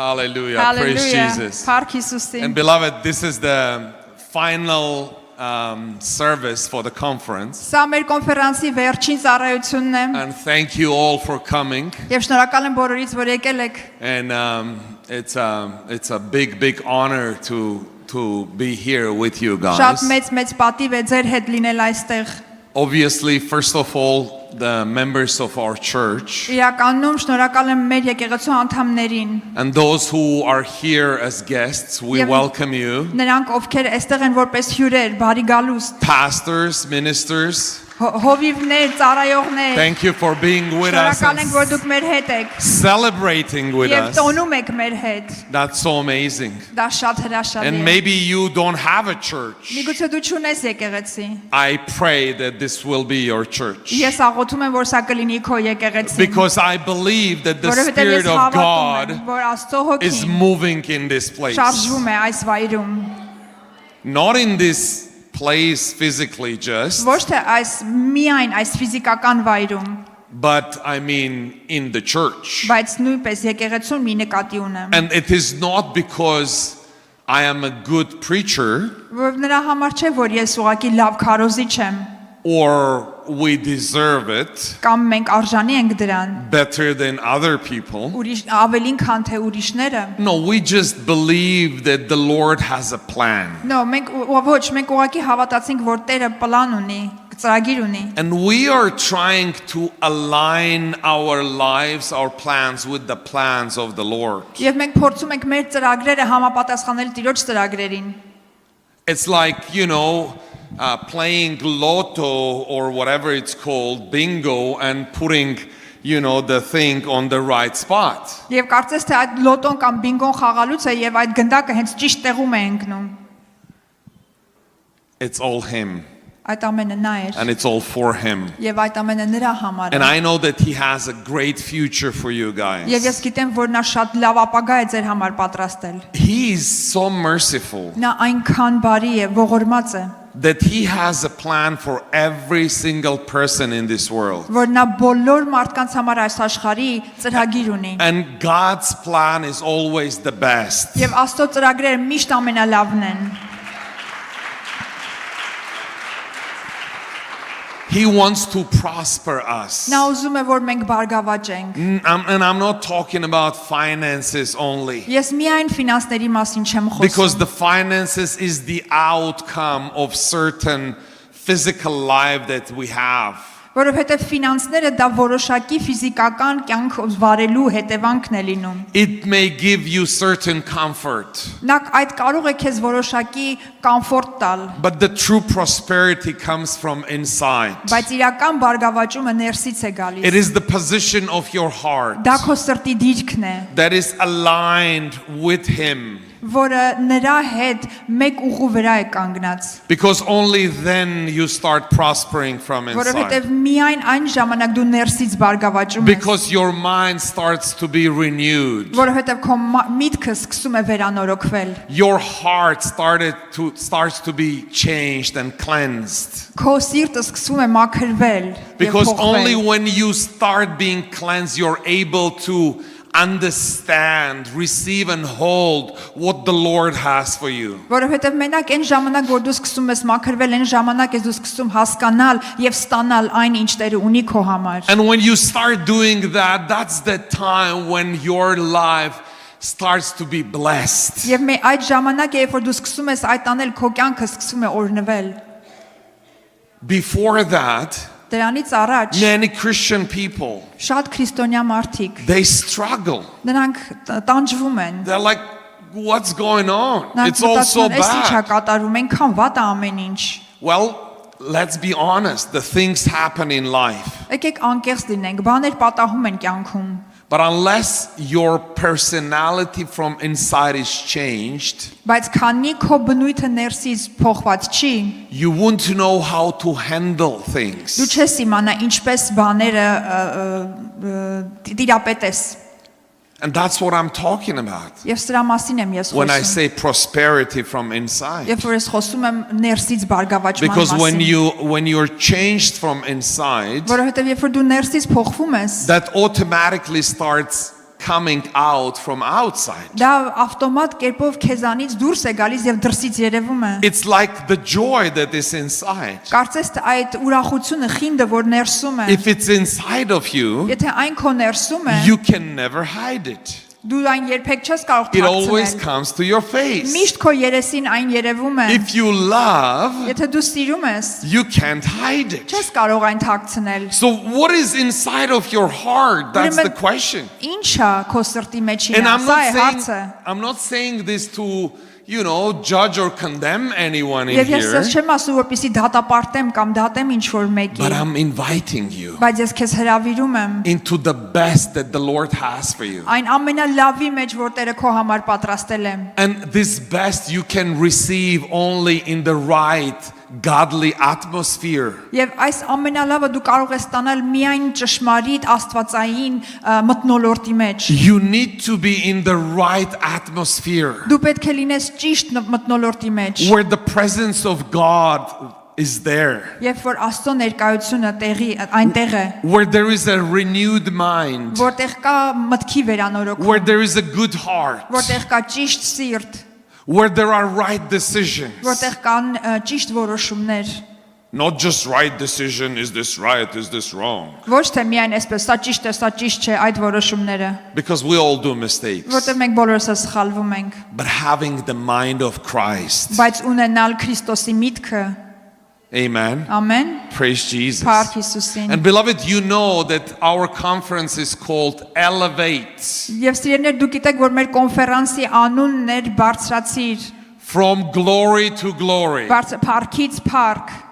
Hallelujah. Praise Jesus. And beloved, this is the final service for the conference. And thank you all for coming. And it's a big honor to be here with you guys. Obviously, first of all, the members of our church and those who are here as guests, we welcome you. Pastors, ministers, thank you for being with us and celebrating with us. That's so amazing. And maybe you don't have a church. I pray that this will be your church. Because I believe that the Spirit of God is moving in this place. Not in this place physically just, but I mean in the church. And it is not because I am a good preacher or we deserve it better than other people. No, we just believe that the Lord has a plan. And we are trying to align our lives, our plans with the plans of the Lord. It's like, playing lotto or whatever it's called, bingo, and putting, the thing on the right spot. It's all Him. And it's all for Him. And I know that He has a great future for you guys. He is so merciful that He has a plan for every single person in this world. And God's plan is always the best. He wants to prosper us. And I'm not talking about finances only. Because the finances is the outcome of certain physical life that we have. It may give you certain comfort. But the true prosperity comes from inside. It is the position of your heart that is aligned with Him. Because only then you start prospering from inside. Because your mind starts to be renewed. Your heart starts to be changed and cleansed. Because only when you start being cleansed, you're able to understand, receive and hold what the Lord has for you. And when you start doing that, that's the time when your life starts to be blessed. Before that, many Christian people, they struggle. They're like, what's going on? It's all so bad. Well, let's be honest, the things happen in life. But unless your personality from inside is changed, you won't know how to handle things. And that's what I'm talking about when I say prosperity from inside. Because when you're changed from inside, that automatically starts coming out from outside. Դա ավտոմատ կերպով քեզանից դուրս է գալիս եւ դրսից երևում է։ It's like the joy that is inside. Կարծես թե այդ ուրախությունը, խինդը, որ ներսում է, If it's inside of you, եթե այն քո ներսում է, you can never hide it. Դու այն երբեք չես կարող It always թաքցնել։ comes to your face. Միշտ քո երեսին այն երևում է։ If you love, Եթե դու սիրում ես, you can't hide it. չես կարող այն թաքցնել։ So what is inside of your heart? That's the question. Ինչա քո սրտի մեջին And է, սա է հարցը։ I'm not saying this to, judge or condemn anyone in Եվ ես here, չեմ ասում, որպեսզի դատապարտեմ կամ դատեմ ինչ որ մեկի, but I'm inviting you բայց ես քեզ հրավիրում եմ into the best that the Lord has for you. այն ամենալավի մեջ, որ Տերը քո համար պատրաստել է։ And this best you can receive only in the right, godly atmosphere. Եվ այս ամենալավը դու կարող ես ստանալ միայն ճշմարիտ աստվածային մթնոլորտի մեջ։ You need to be in the right atmosphere Դու պետք է լինես ճիշտ մթնոլորտի մեջ, where the presence of God is there, երբ որ Աստծո ներկայությունը այնտեղ է, where there is a renewed mind, որտեղ կա մտքի վերանորոգում, where there is a good heart, որտեղ կա ճիշտ սիրտ, where there are right decisions. որտեղ կան ճիշտ որոշումներ։ Not just right decision, is this right, is this wrong? Ոչ թե միայն այսպես, սա ճիշտ է, սա ճիշտ չէ, այդ որոշումները, Because we all do mistakes. որտեղ մենք բոլորս սխալվում ենք, But having the mind of Christ. բայց ունենալ Քրիստոսի միտքը, Amen. ամեն, Praise Jesus. Փառք Հիսուսին։ And beloved, you know that our conference is called Elevate. Եվ սիրելիներ, դուք գիտեք, որ մեր կոնֆերանսի անունն էր բարձրացիր, From glory to glory. Փառքից փառք։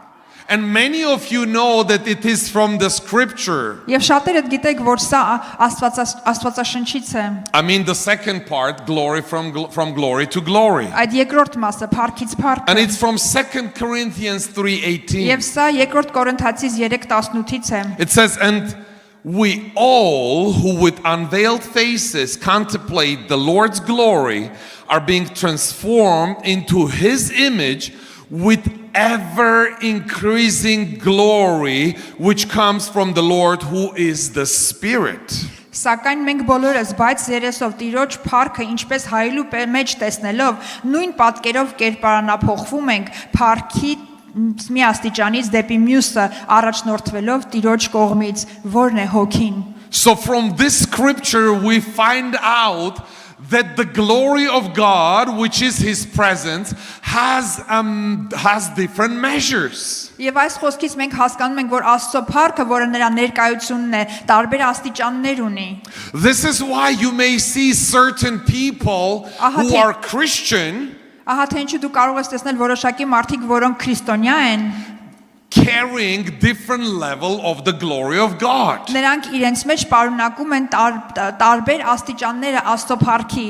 And many of you know that it is from the scripture. Եվ շատերդ գիտեք, որ սա Աստվածաշնչից է։ I mean the second part, glory from glory to glory. Այդ երկրորդ մասը փառքից փառք։ And it's from 2 Corinthians 3:18. Եվ սա երկրորդ Կորինթացիս 3:18-ից է։ It says, and we all who with unveiled faces contemplate the Lord's glory are being transformed into his image with ever increasing glory which comes from the Lord who is the Spirit. Սակայն մենք բոլորս բայց երեսով Տիրոջ փառքը ինչպես հայելու մեջ տեսնելով նույն պատկերով կերպարանափոխվում ենք փառքի մի աստիճանից դեպի մյուսը առաջնորդվելով Տիրոջ կողմից, որն է հոգին։ So from this scripture we find out that the glory of God, which is his presence, has different measures. Եվ այս խոսքից մենք հասկանում ենք, որ Աստծո փառքը, որը նրա ներկայությունն է, տարբեր աստիճաններ ունի։ This is why you may see certain people who are Christian Ահա թե ինչու դու կարող ես տեսնել որոշակի մարդիկ, որոնք քրիստոնյա են, carrying different level of the glory of God. նրանք իրենց մեջ պարունակում են տարբեր աստիճանները Աստծո փառքի։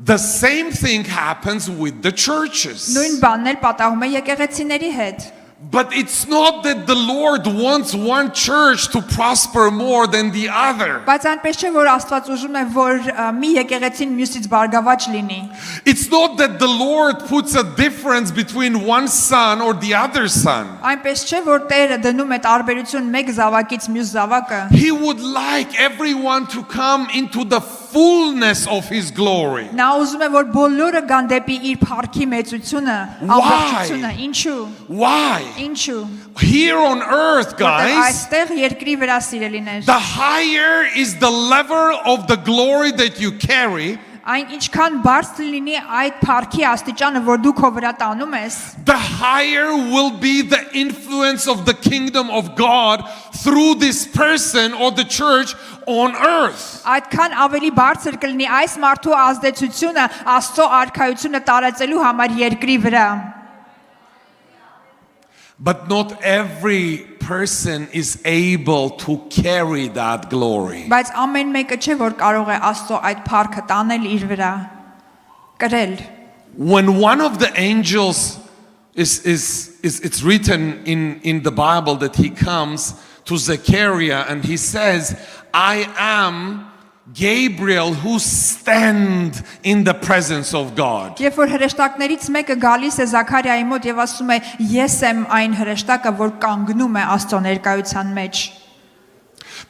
The same thing happens with the churches. Նույն բանն էլ պատահում է եկեղեցիների հետ։ But it's not that the Lord wants one church to prosper more than the other. Բայց այնպես չէ, որ Աստված ուզում է, որ մի եկեղեցին մյուսից բարգավաճ լինի։ It's not that the Lord puts a difference between one son or the other son. Այնպես չէ, որ Տերը դնում է տարբերություն մեկ զավակից մյուս զավակը։ He would like everyone to come into the fullness of his glory. Նա ուզում է, որ բոլորը գան դեպի իր փառքի մեծությունը, ամբողջությունը։ Ինչու։ Why? Ինչու։ Here on earth, guys, այստեղ երկրի վրա սիրելիներ, the higher is the level of the glory that you carry, այն ինչքան բարձր լինի այդ փառքի աստիճանը, որ դու քո վրա տանում ես, the higher will be the influence of the kingdom of God through this person or the church on earth. այդքան ավելի բարձր կլինի այս մարդու ազդեցությունը Աստծո արքայությունը տարածելու համար երկրի վրա։ But not every person is able to carry that glory. Բայց ամեն մեկը չէ, որ կարող է Աստծո այդ փառքը տանել իր վրա, կրել։ When one of the angels it's written in the Bible that he comes to Zechariah and he says, I am Gabriel who stand in the presence of God. Երբ որ հրեշտակներից մեկը գալիս է Զաքարիայի մոտ եւ ասում է, ես եմ այն հրեշտակը, որ կանգնում է Աստծո ներկայության մեջ։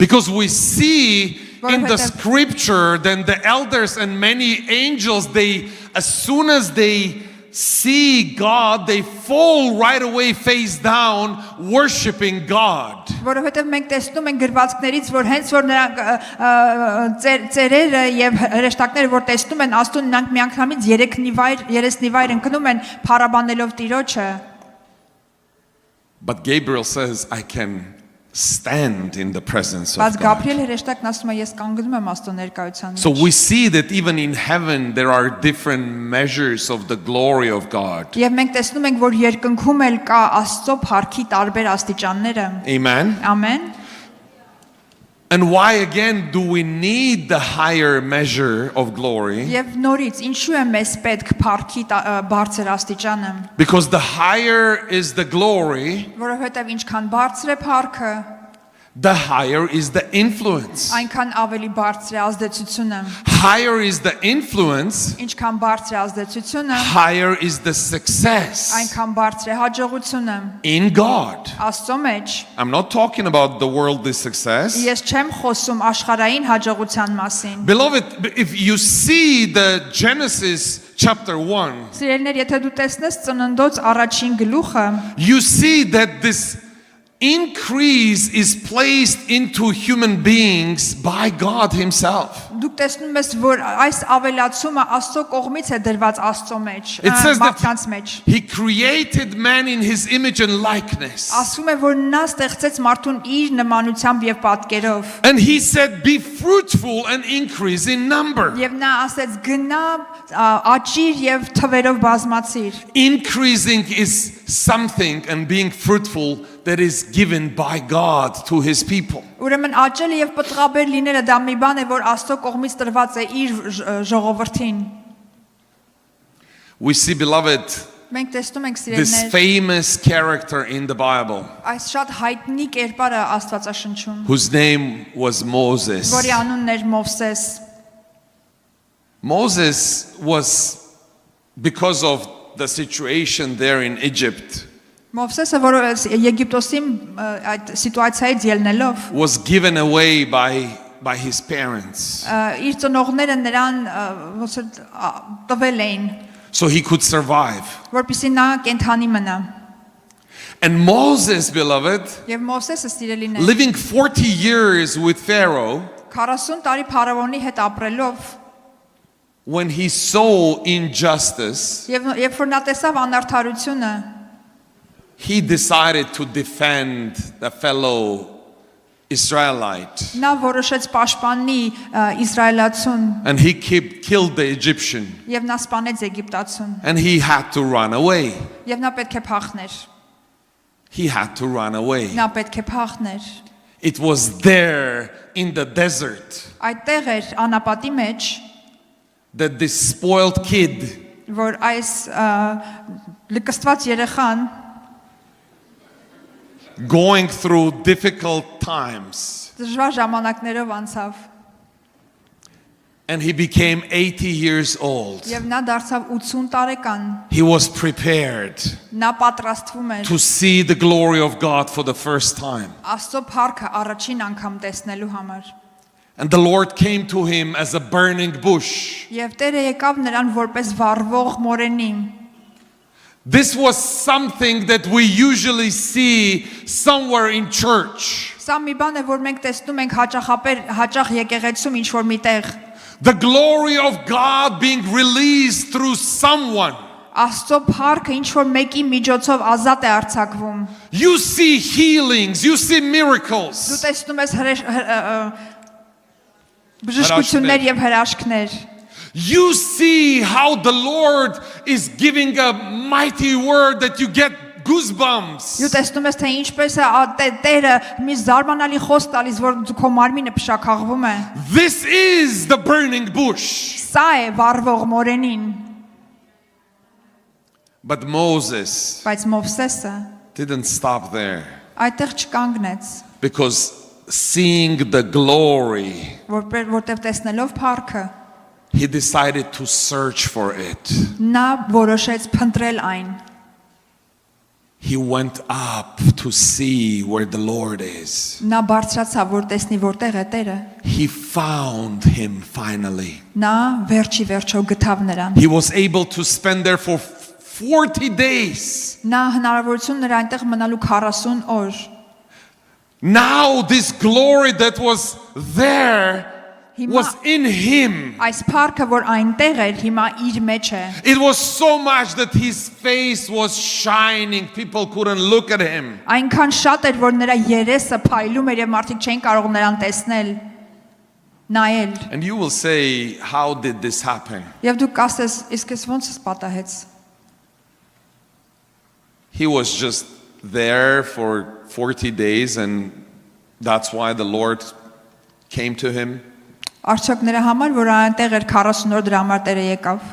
Because we see in the Որովհետև- scripture, then the elders and many angels, they, as soon as they see God, they fall right away face down, worshiping God. Որովհետև մենք տեսնում ենք գրվածքներից, որ հենց որ նրանք ծերերը եւ հրեշտակները որ տեսնում են Աստուն, նրանք միանգամից երեսնիվայր ընկնում են փառաբանելով Տիրոջը։ But Gabriel says, I can stand in the presence Բայց of God. Գաբրիել հրեշտակն ասում է ես կանգնում եմ Աստծո ներկայության So մեջ։ we see that even in heaven there are different measures of the glory of God. Եվ մենք տեսնում ենք, որ երկնքում էլ կա Աստծո փառքի տարբեր աստիճանները։ Amen. Ամեն։ And why again do we need the higher measure of glory? Եվ նորից ինչու է մեզ պետք փառքի բարձր աստիճանը։ Because the higher is the glory, Որովհետև ինչքան բարձր է փառքը, the higher is the influence. այնքան ավելի բարձր է ազդեցությունը։ Higher is the influence, Ինչքան բարձր է ազդեցությունը, higher is the success այնքան բարձր է հաջողությունը in God. Աստծո մեջ։ I'm not talking about the worldly success. Ես չեմ խոսում աշխարհային հաջողության մասին։ Beloved, if you see the Genesis chapter 1, Սիրելիներ, եթե դու տեսնես Ծննդոց առաջին գլուխը, you see that this increase is placed into human beings by God Himself. դուք տեսնում ես, որ այս ավելացումը Աստծո կողմից է դրված Աստծո մեջ, It says մարդկանց մեջ։ that He created man in His image and likeness. Ասում է, որ նա ստեղծեց մարդուն իր նմանությամբ եւ պատկերով։ And He said, be fruitful and increase in number. Եվ նա ասեց գնա, աճիր եւ թվերով բազմացիր։ Increasing is something and being fruitful that is given by God to His people. Ուրեմն աճելը եւ պտղաբեր լինելը դա մի բան է, որ Աստծո կողմից տրված է իր ժողովրդին։ We see, beloved, Մենք տեսնում ենք this սիրելիներ, famous character in the Bible այս շատ հայտնի կերպարը Աստվածաշնչում, whose name was Moses. որի անունն էր Մովսես։ Moses was, because of the situation there in Egypt, Մովսեսը, որը Եգիպտոսի այդ սիտուացիայից ելնելով, was given away by his parents իր ծնողները նրան ոնց որ տվել էին, so he could survive. որպեսզի նա կենթանի մնա։ And Moses, beloved, Եվ Մովսեսը սիրելին է, living 40 years with Pharaoh, 40 տարի փարավոնի հետ ապրելով, when he saw injustice, եւ երբ որ նա տեսավ անարդարությունը, he decided to defend the fellow Israelite. նա որոշեց պաշտպանի իսրայելացուն And he killed the Egyptian. եւ նա սպանեց Եգիպտացուն And he had to run away. եւ նա պետք է փախներ։ He had to run away. Նա պետք է փախներ։ It was there in the desert Այդտեղ էր անապատի մեջ, that this spoiled kid որ այս լկստված երեխան going through difficult times, դժվար ժամանակներով անցավ and he became 80 years old. եւ նա դարձավ 80 տարեկան։ He was prepared Նա պատրաստվում էր to see the glory of God for the first time. Աստծո փառքը առաջին անգամ տեսնելու համար։ And the Lord came to him as a burning bush. Եվ Տերը եկավ նրան որպես վառվող մորենի։ This was something that we usually see somewhere in church. Սա մի բան է, որ մենք տեսնում ենք հաճախ եկեղեցում ինչ որ միտեղ։ The glory of God being released through someone. Աստծո փառքը ինչ որ մեկի միջոցով ազատ է արձակվում։ You see healings, you see Դու miracles. տեսնում ես բժշկություններ եւ հրաշքներ։ You see how the Lord is giving a mighty word that you get goosebumps. Դու տեսնում ես թե ինչպես է Տերը մի զարմանալի խոսք տալիս, որ քո մարմինը փշակաղվում է։ This is the burning bush. Սա է վառվող մորենին։ But Moses Բայց Մովսեսը didn't stop there, այդտեղ չկանգնեց, because seeing the glory, որտեղ տեսնելով փառքը, he decided to search for it. նա որոշեց փնտրել այն։ He went up to see where the Lord is. Նա բարձրացավ, որ տեսնի որտեղ է Տերը։ He found him finally. Նա վերջի վերջո գտավ նրան։ He was able to spend there for 40 days. Նա հնարավորություն նրա այնտեղ մնալու 40 օր։ Now this glory that was there was in him. Այս փառքը, որ այնտեղ էր, հիմա իր մեջ է։ It was so much that his face was shining. People couldn't look at him. Այնքան շատ էր, որ նրա երեսը փայլում էր եւ մարդիկ չէին կարող նրան տեսնել, նայել։ And you will say, how did this happen? Եվ դու կասես, իսկ ես ո՞նց պատահեց։ He was just there for 40 days and that's why the Lord came to him. Արդյոք նրա համար, որ այնտեղ էր 40 օր, դրա համար Տերը եկավ։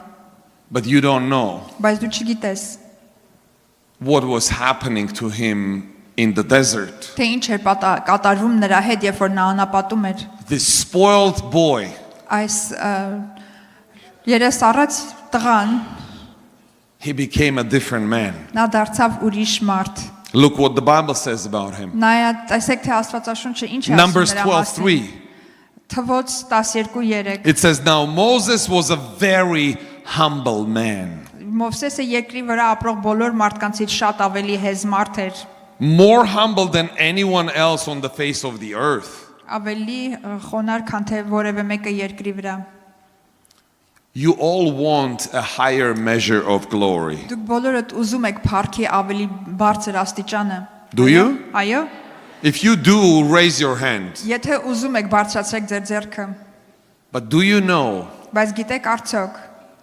But you don't know Բայց դու չգիտես, what was happening to him in the desert. թե ինչ էր կատարվում նրա հետ, երբ որ նա անապատում էր։ This spoiled boy, Այս երես առած տղան, he became a different man. նա դարձավ ուրիշ մարդ։ Look what the Bible says about him. Նայա, տեսեք թե Աստվածաշունչը ինչ է ասում Numbers նրա մասին։ 12:3. Թվոց 12:3 It says, now Moses was a very humble man, Մովսեսը երկրի վրա ապրող բոլոր մարդկանցից շատ ավելի հեզ մարդ էր, more humble than anyone else on the face of the earth. ավելի խոնար, քան թե որևէ մեկը երկրի վրա։ You all want a higher measure of glory. Դուք բոլորդ ուզում եք փառքի ավելի բարձր աստիճանը։ Do you? Այո։ If you do, raise your hand. Եթե ուզում եք բարձրացրեք ձեր ձեռքը, But do you know բայց գիտեք արդյոք,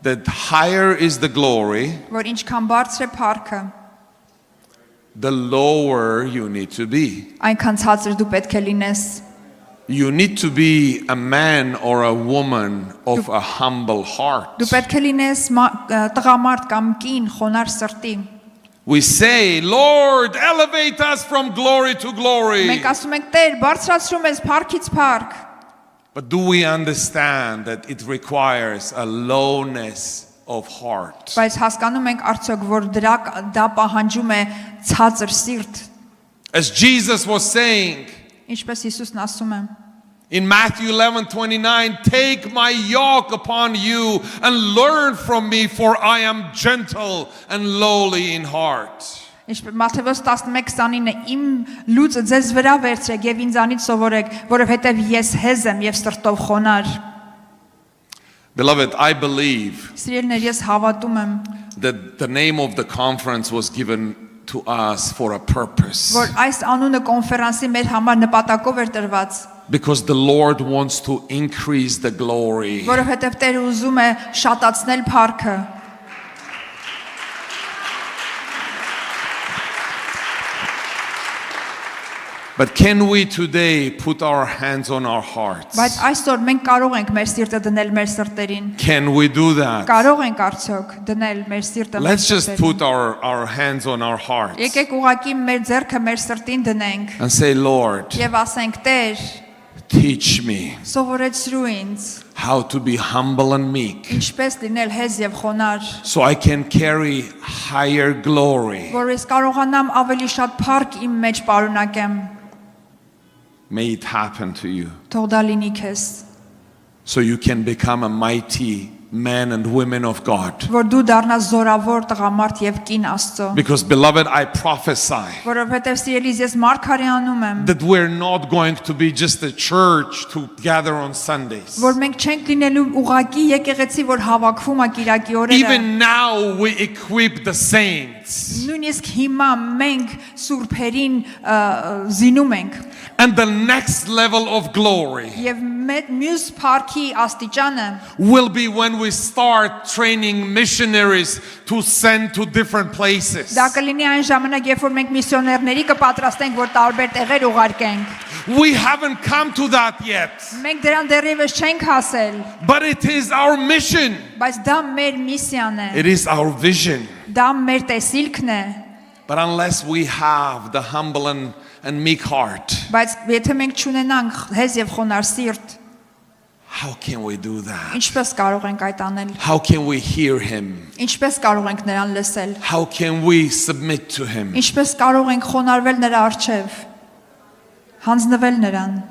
that higher is the glory, որ ինչքան բարձր է փառքը, the lower you need to be. այնքան ցածր դու պետք է լինես։ You need to be a man or a woman of a humble heart. Դու պետք է լինես տղամարդ կամ կին խոնար սրտի։ We say, Lord, elevate us from glory to glory. Մենք ասում ենք Տեր, բարձրացրում ես փառքից փառք։ But do we understand that it requires a lowness of heart? Բայց հասկանում ենք արդյոք, որ դա պահանջում է ցածր սիրտ։ As Jesus was saying Ինչպես Հիսուսն ասում է in Matthew 11:29, take my yoke upon you and learn from me, for I am gentle and lowly in heart. Ինչպես Մատթեոս 11:29 իմ լուծը ձեզ վրա վերցրեք եւ ինձանից սովորեք, որովհետեւ ես հեզ եմ եւ սրտով խոնար։ Beloved, I believe Սիրելիներ, ես հավատում եմ, that the name of the conference was given to us for a purpose. որ այս անունը կոնֆերանսի մեր համար նպատակով էր տրված, Because the Lord wants to increase the glory. որովհետեւ Տերը ուզում է շատացնել փառքը։ But can we today put our hands on our hearts? Բայց այսօր մենք կարող ենք մեր սիրտը դնել մեր սրտերին։ Can we do that? Կարող ենք արդյոք դնել մեր սիրտը մեր Let's just սրտերին։ put our hands on our hearts Եկեք ուղղակի մեր ձեռքը մեր սրտին դնենք and say, Lord, եւ ասենք Տեր, teach me սովորեցրու ինձ how to be humble and meek ինչպես լինել հեզ եւ խոնար, so I can carry higher glory. որ ես կարողանամ ավելի շատ փառք իմ մեջ պարունակեմ։ May it happen to you Թող դա լինի քեզ, so you can become a mighty men and women of God. որ դու դառնաս զորավոր տղամարդ եւ կին Աստծո։ Because, beloved, I prophesy Որովհետեւ սիրելիս ես մարգարեանում եմ, that we're not going to be just a church to gather on Sundays. որ մենք չենք լինելու ուղակի եկեղեցի, որ հավաքվում է Կիրակի օրերը։ Even now we equip the saints. Նույնիսկ հիմա մենք սուրբերին զինում ենք And the next level of glory եւ մյուս փառքի աստիճանը will be when we start training missionaries to send to different places. դա կլինի այն ժամանակ, երբ որ մենք միսիոներների կպատրաստենք, որ տարբեր տեղեր ուղարկենք։ We haven't come to that yet, Մենք դրան դեռևս չենք հասել, but it is our mission. բայց դա մեր միսիան է, It is our vision. դա մեր տեսիլքն է, But unless we have the humble and meek heart, բայց եթե մենք չունենանք հեզ եւ խոնար սիրտ, How can we do that? Ինչպես կարող ենք այդ անել? How can we hear him? Ինչպես կարող ենք նրան լսել? How can we submit to him? Ինչպես կարող ենք խոնարհվել նրա առջև? Հանձնվել նրան։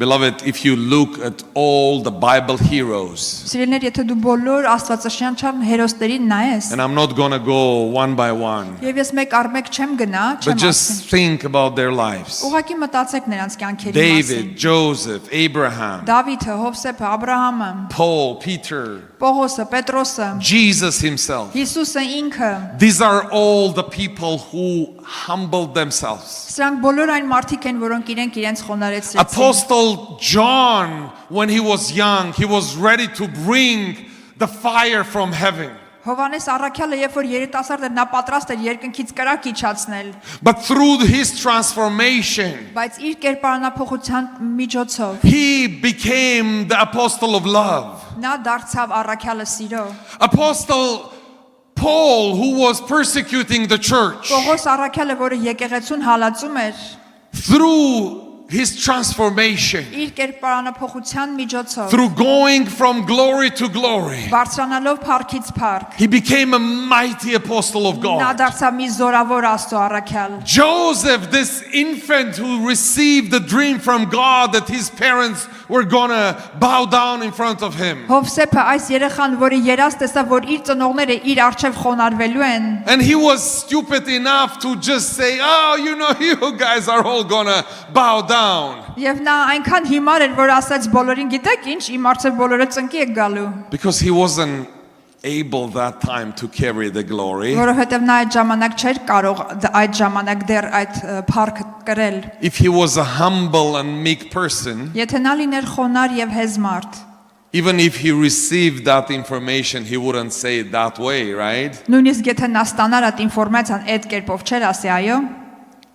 Beloved, if you look at all the Bible heroes, Սիրելիներ, եթե դու բոլոր Աստվածաշնչյան հերոսներին նայես, and I'm not going to go one by one, եւ ես մեկ առ մեկ չեմ գնա, but չեմ just ասի։ think about their lives. Ուղղակի մտածեք նրանց կյանքերի մասին։ David, Joseph, Abraham, Դավիթը, Հովսեփը, Աբրահամը, Paul, Peter, Պողոսը, Պետրոսը, Jesus himself. Հիսուսը ինքը, These are all the people who humbled themselves. սրանք բոլոր այն մարդիկ են, որոնք իրենց խոնարհեցրեցին։ Apostle John, when he was young, he was ready to bring the fire from heaven. Հովանես առաքյալը, երբ որ երիտասարդ էր, նա պատրաստ էր երկնքից կրակ իջացնել, But through his transformation, բայց իր կերպարանափոխության միջոցով he became the apostle of love. նա դարձավ առաքյալը սիրո։ Apostle Paul, who was persecuting the church, Պողոս առաքյալը, որը եկեղեցուն հալածում էր, through his transformation, իր կերպարանափոխության միջոցով, through going from glory to glory, բարձրանալով փառքից փառք, he became a mighty apostle of նա God. դարձավ մի զորավոր Աստծո առաքյալ։ Joseph, this infant who received the dream from God that his parents were gonna bow down in front of him. Հովսեփը, այս երեխան, որը երազ տեսավ, որ իր ծնողները իր առջև խոնարհվելու են, And he was stupid enough to just say, oh, you guys are all gonna bow down. եւ նա այնքան հիմար էր, որ ասաց բոլորին, գիտեք ինչ, իմ առջև բոլորը ծնկի եք գալու, Because he wasn't able that time to carry the glory. որովհետեւ նա այդ ժամանակ չէր կարող այդ ժամանակ դեռ այդ փառքը կրել։ If he was a humble and meek person, Եթե նա լիներ խոնար եւ հեզ մարդ, even if he received that information, he wouldn't say it that way, right? նույնիսկ եթե նա ստանար այդ ինֆորմացիան այդ կերպով չէր ասի, այո,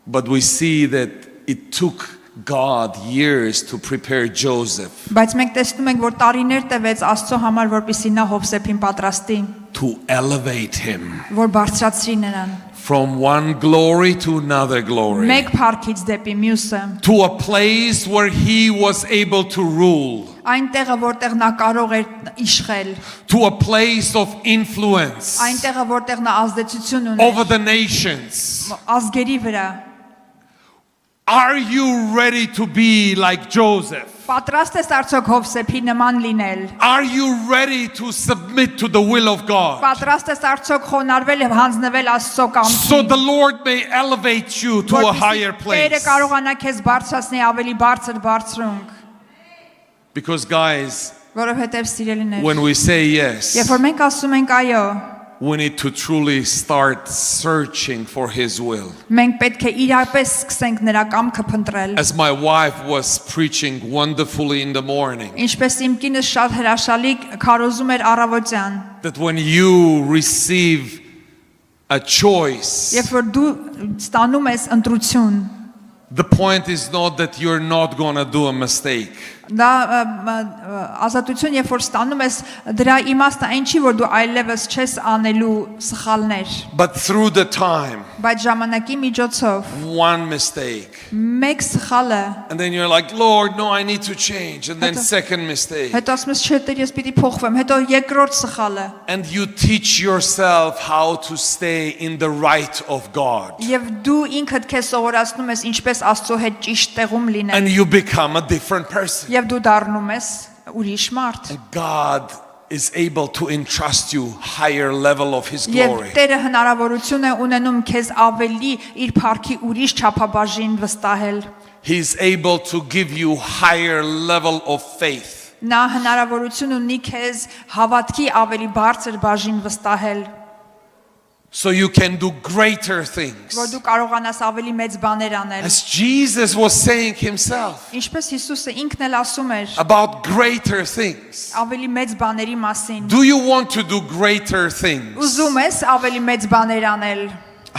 But we see that it took God years to prepare Joseph բայց մենք տեսնում ենք, որ տարիներ տևեց Աստծո համար, որպեսզի նա Հովսեփին պատրաստի, to elevate him որ բարձրացրի նրան, from one glory to another glory, մեկ փառքից դեպի մյուսը, to a place where he was able to rule, այնտեղը, որտեղ նա կարող էր իշխել, to a place of influence այնտեղը, որտեղ նա ազդեցություն over ուներ the nations. ազգերի վրա։ Are you ready to be like Joseph? Պատրաստ ես արդյոք Հովսեփի նման լինել։ Are you ready to submit to the will of God Պատրաստ ես արդյոք խոնարհվել եւ հանձնվել Աստծո so կամքին։ the Lord may elevate you to a higher Տերը place? կարողանա քեզ բարձրացնել ավելի բարձր բարձրունք, Because guys, որովհետեւ սիրելիներ, when we say yes, երբ որ մենք ասում ենք այո, we need to truly start searching for his will. մենք պետք է իրապես սկսենք նրա կամքը փնտրել։ As my wife was preaching wonderfully in the morning, Ինչպես իմ կինս շատ հրաշալի քարոզում էր առավոտյան, that when you receive a choice, երբ որ դու ստանում ես ընտրություն, the point is not that you're not going to do a mistake. դա ազատություն, երբ որ ստանում ես, դրա իմաստը այն չի, որ դու այլևս չես անելու սխալներ, But through the time, բայց ժամանակի միջոցով one mistake, մեկ սխալը, and then you're like, Lord, no, I need to change. And then second mistake. հետո ասում ես չէ, Տեր, ես պիտի փոխվեմ, հետո երկրորդ սխալը, And you teach yourself how to stay in the right of God. եւ դու ինքդ քեզ սովորացնում ես ինչպես Աստծո հետ ճիշտ տեղում լինել, And you become a different person. եւ դու դառնում ես ուրիշ մարդ, God is able to entrust you higher level of his եւ glory. Տերը հնարավորություն է ունենում քեզ ավելի իր փառքի ուրիշ չափաբաժին վստահել, He's able to give you higher level of faith. նա հնարավորություն ունի քեզ հավատքի ավելի բարձր բաժին վստահել, So you can do greater things. որ դու կարողանաս ավելի մեծ բաներ անել, As Jesus was saying himself ինչպես Հիսուսը ինքն էլ ասում էր about greater things. ավելի մեծ բաների մասին, Do you want to do greater things? ուզում ես ավելի մեծ բաներ անել,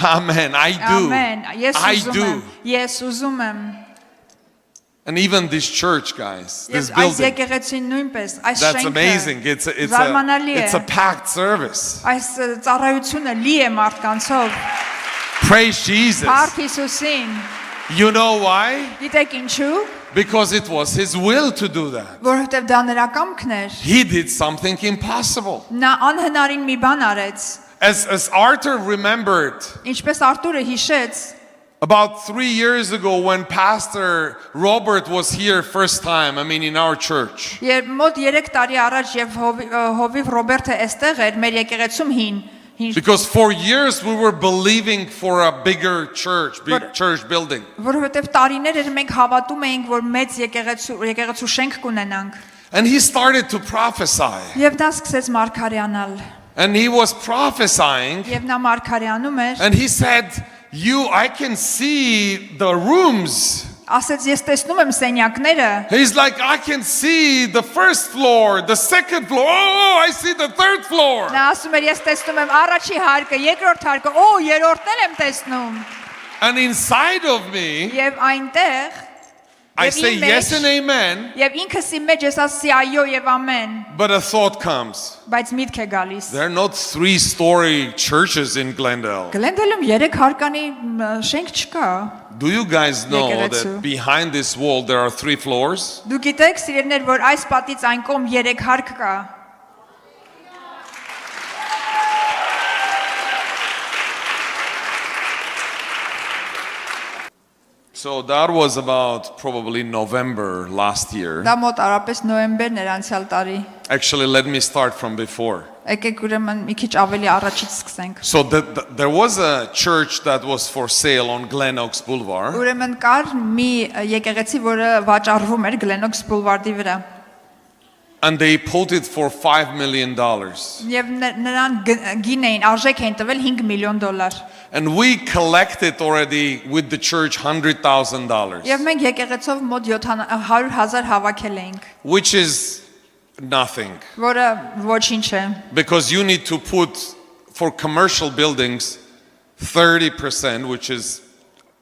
Amen. I do. ամեն, ես I ուզում do. եմ, ես ուզում եմ, And even this church, guys, this եւ այս building, եկեղեցին նույնպես, այս that's շենքը amazing. զարմանալի It's a է, packed service. այս ծառայությունը լի է մարդկանցով, Praise Jesus. Փառք Հիսուսին, You know why? գիտեք ինչու, Because it was his will to do that. Որովհետև դա նրա կամքն էր։ He did something impossible. Նա անհնարին մի բան արեց։ As Arthur remembered, Ինչպես Արտուրը հիշեց, about 3 years ago when Pastor Robert was here first time, I mean in our church. երբ մոտ 3 տարի առաջ եւ Հովիվ Ռոբերտը այստեղ էր մեր եկեղեցում հին Because for years we were believing for a bigger church, big church building. որովհետև տարիներ էր մենք հավատում էինք, որ մեծ եկեղեցու շենք կունենանք։ And he started to prophesy. Եվ նա սկսեց մարգարեանալ։ And he was prophesying Եվ նա մարգարեանում էր։ and he said, I can see the rooms. Ասեց ես տեսնում եմ սենյակները։ He's like, I can see the first floor, the second floor. Oh, I see the third floor. Նա ասում էր ես տեսնում եմ առաջի հարկը, երկրորդ հարկը, երրորդն էլ եմ տեսնում։ And inside of me, Եվ այնտեղ I say yes and amen, Եվ ինքս իմ մեջ ես ասի այո եւ ամեն, but a thought comes. բայց միտք է գալիս։ There are not 3-story churches in Glendale. Գլենդելում 3 հարկանի շենք չկա։ Do you guys know Եկեղեցու։ that behind this wall there are 3 floors? Դու գիտեք, սիրելիներ, որ այս պատից այն կողմ 3 հարկ կա։ So that was about probably November last year. Դա մոտ արապես նոյեմբերն էր անցյալ տարի։ Actually, let me start from before. Եկեք ուրեմն մի քիչ ավելի առաջից սկսենք։ So there was a church that was for sale on Glen Oaks Boulevard. Ուրեմն կար մի եկեղեցի, որը վաճառվում էր Glen-Oaks Boulevard-ի վրա։ And they put it for $5 million. Եւ նրան գին էին, արժեք էին տվել $5 million։ And we collected already with the church $100,000, Եվ մենք եկեղեցով մոտ 100,000 հավաքել էինք, which is nothing. որը ոչինչ է։ Because you need to put for commercial buildings 30%, which is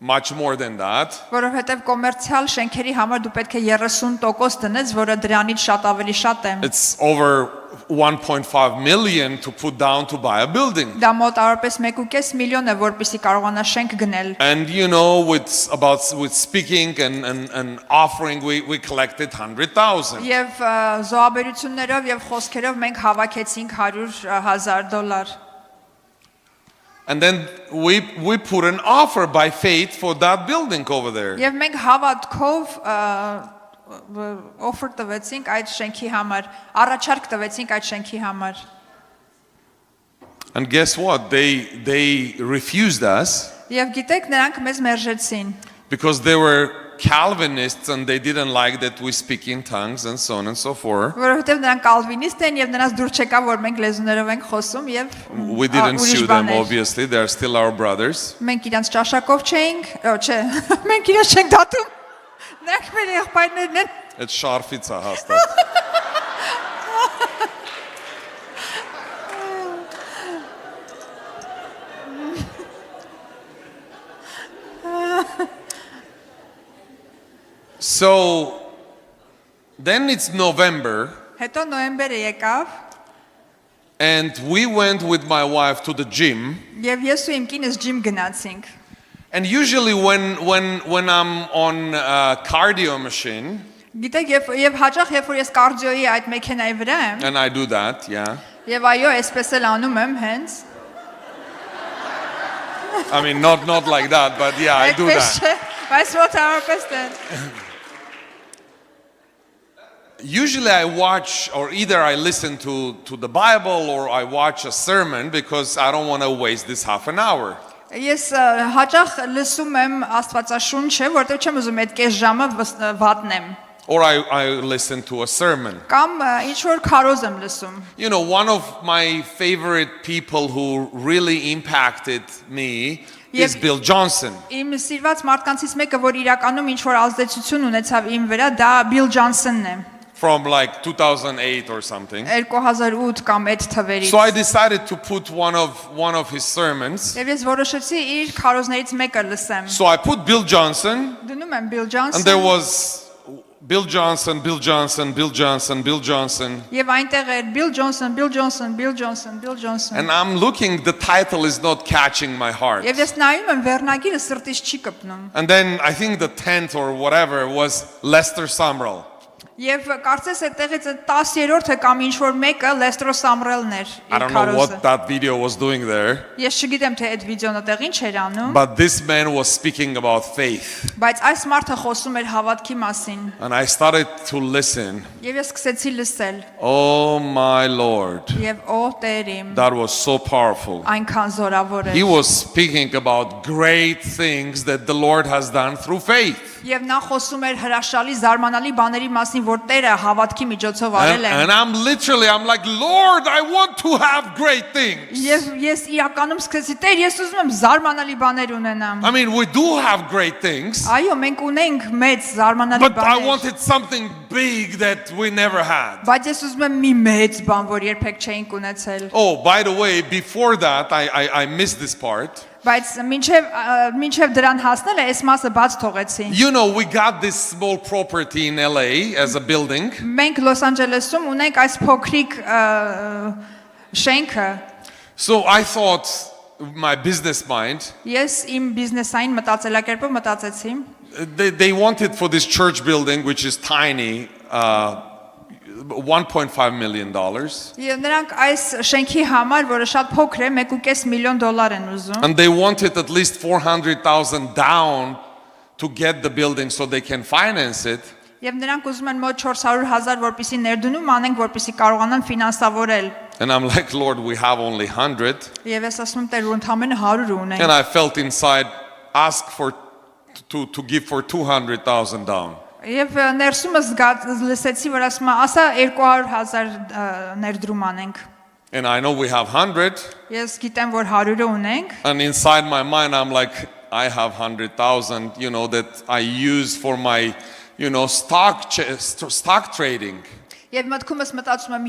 much more than that. Որովհետև կոմերցիալ շենքերի համար դու պետք է 30% դնես, որը դրանից շատ ավելի շատ է։ It's over 1.5 million to put down to buy a building. Դա մոտ արապես 1.5 միլիոն է, որպեսզի կարողանա շենք գնել։ And with speaking and offering, we collected 100,000. Եվ զոհաբերություններով եւ խոսքերով մենք հավաքեցինք $100,000։ And then we put an offer by faith for that building over there. Եվ մենք հավատքով offer տվեցինք այդ շենքի համար, առաջարկ տվեցինք այդ շենքի համար։ And guess what? They refused us Եվ գիտեք, նրանք մեզ մերժեցին, because they were Calvinists and they didn't like that we speak in tongues and so on and so forth. որովհետև նրանք կալվինիստ են եւ նրանց դուր չեկավ, որ մենք լեզուներով ենք խոսում եւ We didn't sue them, obviously. They're still our brothers. Մենք իրանց ճաշակով չէինք, չէ, մենք իրաց չենք դատում։ Նրանք մեր եղբայրներն են։ It's Sharfitza Hastat. So then it's November, Հետո նոյեմբերը եկավ and we went with my wife to the gym. եւ ես ու իմ կինս ջիմ գնացինք։ And usually when I'm on a cardio machine, Գիտեք, եւ հաճախ երբ որ ես կարդիոյի այդ մեքենայի վրա եմ, and I do that, yeah. եւ այո, այսպես էլ անում եմ հենց։ I mean, not like that, but yeah, I do Այդպես that. չէ, բայց ո՞տ արպես է։ Usually I watch, or either I listen to the Bible or I watch a sermon because I don't want to waste this half an hour. Ես հաճախ լսում եմ Աստվածաշունչը, որտեղ չեմ ուզում այդ կես ժամը վատնեմ։ Or I listen to a sermon. Կամ ինչ որ քարոզ եմ լսում։ You know, one of my favorite people who really impacted me is Bill Johnson. Իմ սիրված մարդկանցից մեկը, որ իրականում ինչ որ ազդեցություն ունեցավ իմ վրա, դա Bill Johnson-ն է։ From like 2008 or something. 2008 կամ այդ թվերից։ So I decided to put one of his sermons. Եվ ես որոշեցի իր քարոզներից մեկը լսեմ։ So I put Bill Johnson, Դնում եմ Bill and Johnson։ there was Bill Johnson, Bill Johnson, Bill Johnson, Bill Johnson. Եվ այնտեղ էր Bill Johnson, Bill Johnson, Bill Johnson, Bill Johnson։ And I'm looking, the title is not catching my heart. Եվ ես նայում եմ վերնագիրը սրտից չի կպնում։ And then I think the 10th or whatever was Lester Sumrall. Եվ կարծես այդտեղից 10-րդը կամ ինչ որ մեկը Լեստրո Սամրելն էր I իր don't know քարոզը։ what that video was doing there, Ես չգիտեմ թե այդ վիդեոն այդտեղ ինչ էր անում, but this man was speaking about faith. բայց այս մարդը խոսում էր հավատքի մասին։ And I started to listen. Եվ ես սկսեցի լսել։ Oh my Lord, Եվ օ Տեր իմ, that was so powerful. այնքան զորավոր He էր։ was speaking about great things that the Lord has done through faith. Եվ նա խոսում էր հրաշալի զարմանալի բաների մասին, որ Տերը հավատքի միջոցով արել է։ And I'm like, Lord, I want to have great things. Եվ ես իրականում սկսեցի, Տեր, ես ուզում եմ զարմանալի բաներ ունենամ։ I mean, we do have great things, Այո, մենք ունենք մեծ զարմանալի but I բաներ։ wanted something big that we never had. Բայց ես ուզում եմ մի մեծ բան, որ երբեք չէինք ունեցել։ Oh, by the way, before that, I missed this part. Բայց մինչև դրան հասնել է, այս մասը բաց թողեցի։ You know, we got this small property in LA as a building. Մենք Լոս Անջելեսում ունենք այս փոքրիկ շենքը։ So I thought, my business mind, Ես իմ բիզնեսային մտածելակերպով մտածեցի, they wanted for this church building, which is tiny, $1.5 million. եւ նրանք այս շենքի համար, որը շատ փոքր է, $1.5 միլիոն են ուզում։ And they wanted at least 400,000 down to get the building so they can finance it. Եվ նրանք ուզում են մոտ 400,000 որպեսի ներդնում անենք, որպեսի կարողանան ֆինանսավորել։ And I'm like, Lord, we have only 100. Եվ ես ասում եմ, Տեր, ընդամենը 100 ունենք։ And I felt inside, ask to give for 200,000 down. Եվ ներսումս լսեցի, որ ասում է, ասա 200,000 ներդրում անենք։ And I know we have 100. Ես գիտեմ, որ 100-ը ունենք։ And inside my mind, I'm like, I have 100,000, you know, that I use for my, you know, stock trading. Եվ մտքումս մտածում եմ,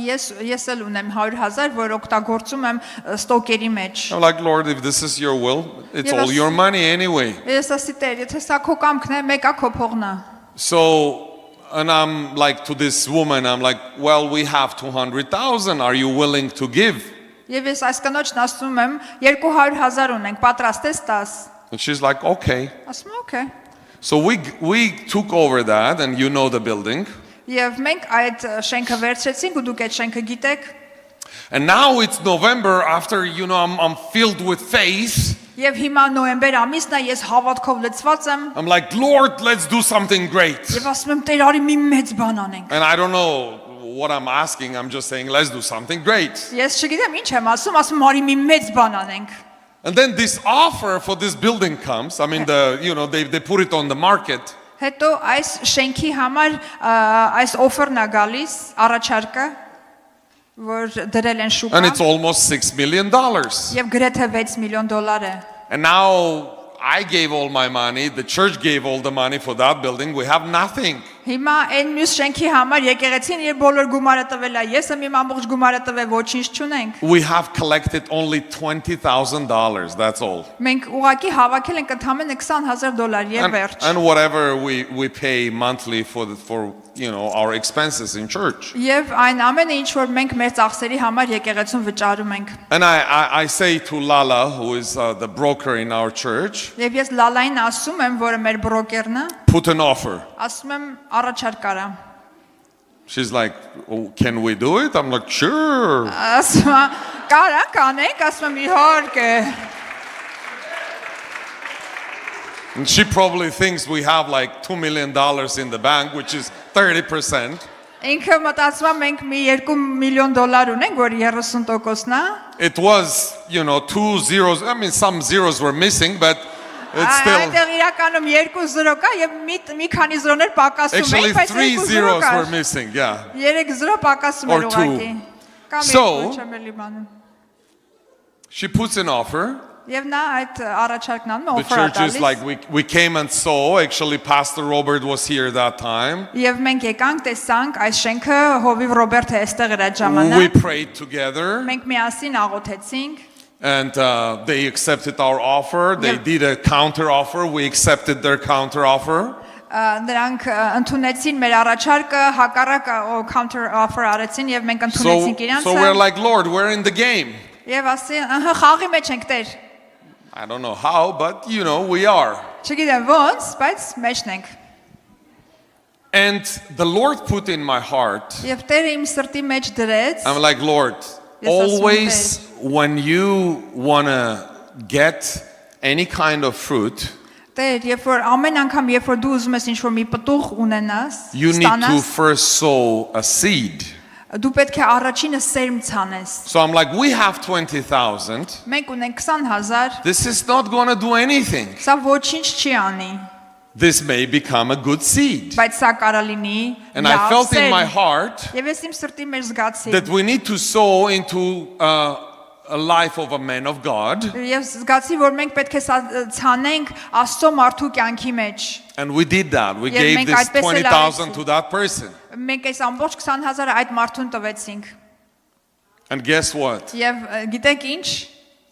ես էլ ունեմ 100,000, որ օգտագործում եմ ստոկերի մեջ։ I'm like, Lord, if this is your will, it's all your money anyway. Ես ասի, Տեր, եթե սա քո կամքն է, մեկա քո փողն է։ So, and I'm like to this woman, I'm like, well, we have 200,000. Are you willing to give? Եվ ես այս կնոջն ասում եմ, 200,000 ունենք, պատրաստ ես տաս։ And she's like, okay. Ասում եմ, okay։ So we took over that, and you know the building. Եվ մենք այդ շենքը վերցրեցինք ու դուք այդ շենքը գիտեք։ And now it's November after, you know, I'm filled with faith. Եվ հիմա նոյեմբեր ամիսն է, ես հավատքով լցված եմ։ I'm like, Lord, let's do something great. Եվ ասում եմ, Տեր, արի մի մեծ բան անենք։ And I don't know what I'm asking. I'm just saying, let's do something great. Ես չգիտեմ ինչ եմ ասում արի մի մեծ բան անենք։ And then this offer for this building comes. I mean, they put it on the market. Հետո այս շենքի համար այս օֆերն է գալիս, առաջարկը, որ դրել են շուկա։ And it's almost $6 million. Եվ գրեթե 6 միլիոն դոլար է։ And now I gave all my money. The church gave all the money for that building. We have nothing. Հիմա այն մյուս շենքի համար եկեղեցին իր բոլոր գումարը տվել է, ես եմ իմ ամբողջ գումարը տվել, ոչինչ չունենք։ We have collected only $20,000. That's all. Մենք ուղակի հավաքել ենք ընդամենը $20,000 եւ վերջ։ And whatever we pay monthly for our expenses in church. Եվ այն ամենը ինչ որ մենք մեր ծախսերի համար եկեղեցուն վճարում ենք։ And I say to Lala, who is the broker in our church, Եվ ես Լալային ասում եմ, որը մեր բրոկերն է, put an offer. ասում եմ առաջարկ արա։ She's like, oh, can we do it? I'm like, sure. Ասում եմ, կարա կանենք, ասում եմ իհարկե։ And she probably thinks we have like $2 million in the bank, which is 30%. Ինքը մտածում է մենք մի 2 միլիոն դոլար ունենք, որ 30%-ն է։ It was, 2 zeros. I mean, some zeros were missing, but it's still. Այդտեղ իրականում 2 0 կա եւ մի քանի զրոներ պակասում Actually, են, բայց 3 2 0 zeros կա։ were missing, yeah. 3 0 պակասում Or էր two. ուղղակի։ Կամ So- երկու չեմ էլի բանում։ She puts an offer. Եվ նա այդ առաջարկն անում The օֆեր church is տալիս։ like, we came and saw. Actually, Pastor Robert was here that time. Եվ մենք եկանք, տեսանք այս շենքը Հովիվ Ռոբերտը այստեղ էր այդ We ժամանակ։ prayed together. Մենք միասին աղոթեցինք։ And they accepted our offer. They did a counter offer. We accepted their counter offer. նրանք ընդունեցին մեր առաջարկը, հակառակ counter offer արեցին եւ մենք So, ընդունեցինք so we're իրանցը like, Lord, we're in the game. եւ ասին, խաղի մեջ ենք Տեր։ I don't know how, but you know, we are. Չգիտեմ ոնց, բայց մեջն ենք։ And the Lord put in my heart, Եվ Տերը իմ սրտի մեջ դրեց։ I'm like, Lord, always when you want to get any kind of fruit, Տեր, երբ որ ամեն անգամ երբ որ դու ուզում ես ինչ-որ մի պտուղ ունենաս, you need to ստանաս, first sow a seed. դու պետք է առաջինը սերմ ցանես։ So I'm like, we have 20,000. Մենք ունենք 20,000, This is not going to do anything. սա ոչինչ չի անի, This may become a good seed. բայց սա կարա լինի And I լավ felt in my սերմ։ heart Եվ ես իմ սրտի մեջ զգացի, that we need to sow into a life of a man of God. եւ զգացի, որ մենք պետք է սա ցանենք Աստծո մարդու կյանքի մեջ։ And we did that. We Yeah, gave մենք this այդպես էլ 20,000 արեցինք։ to that person. Մենք այս ամբողջ 20,000-ը այդ մարդուն տվեցինք։ And guess what? Եվ գիտեք ինչ,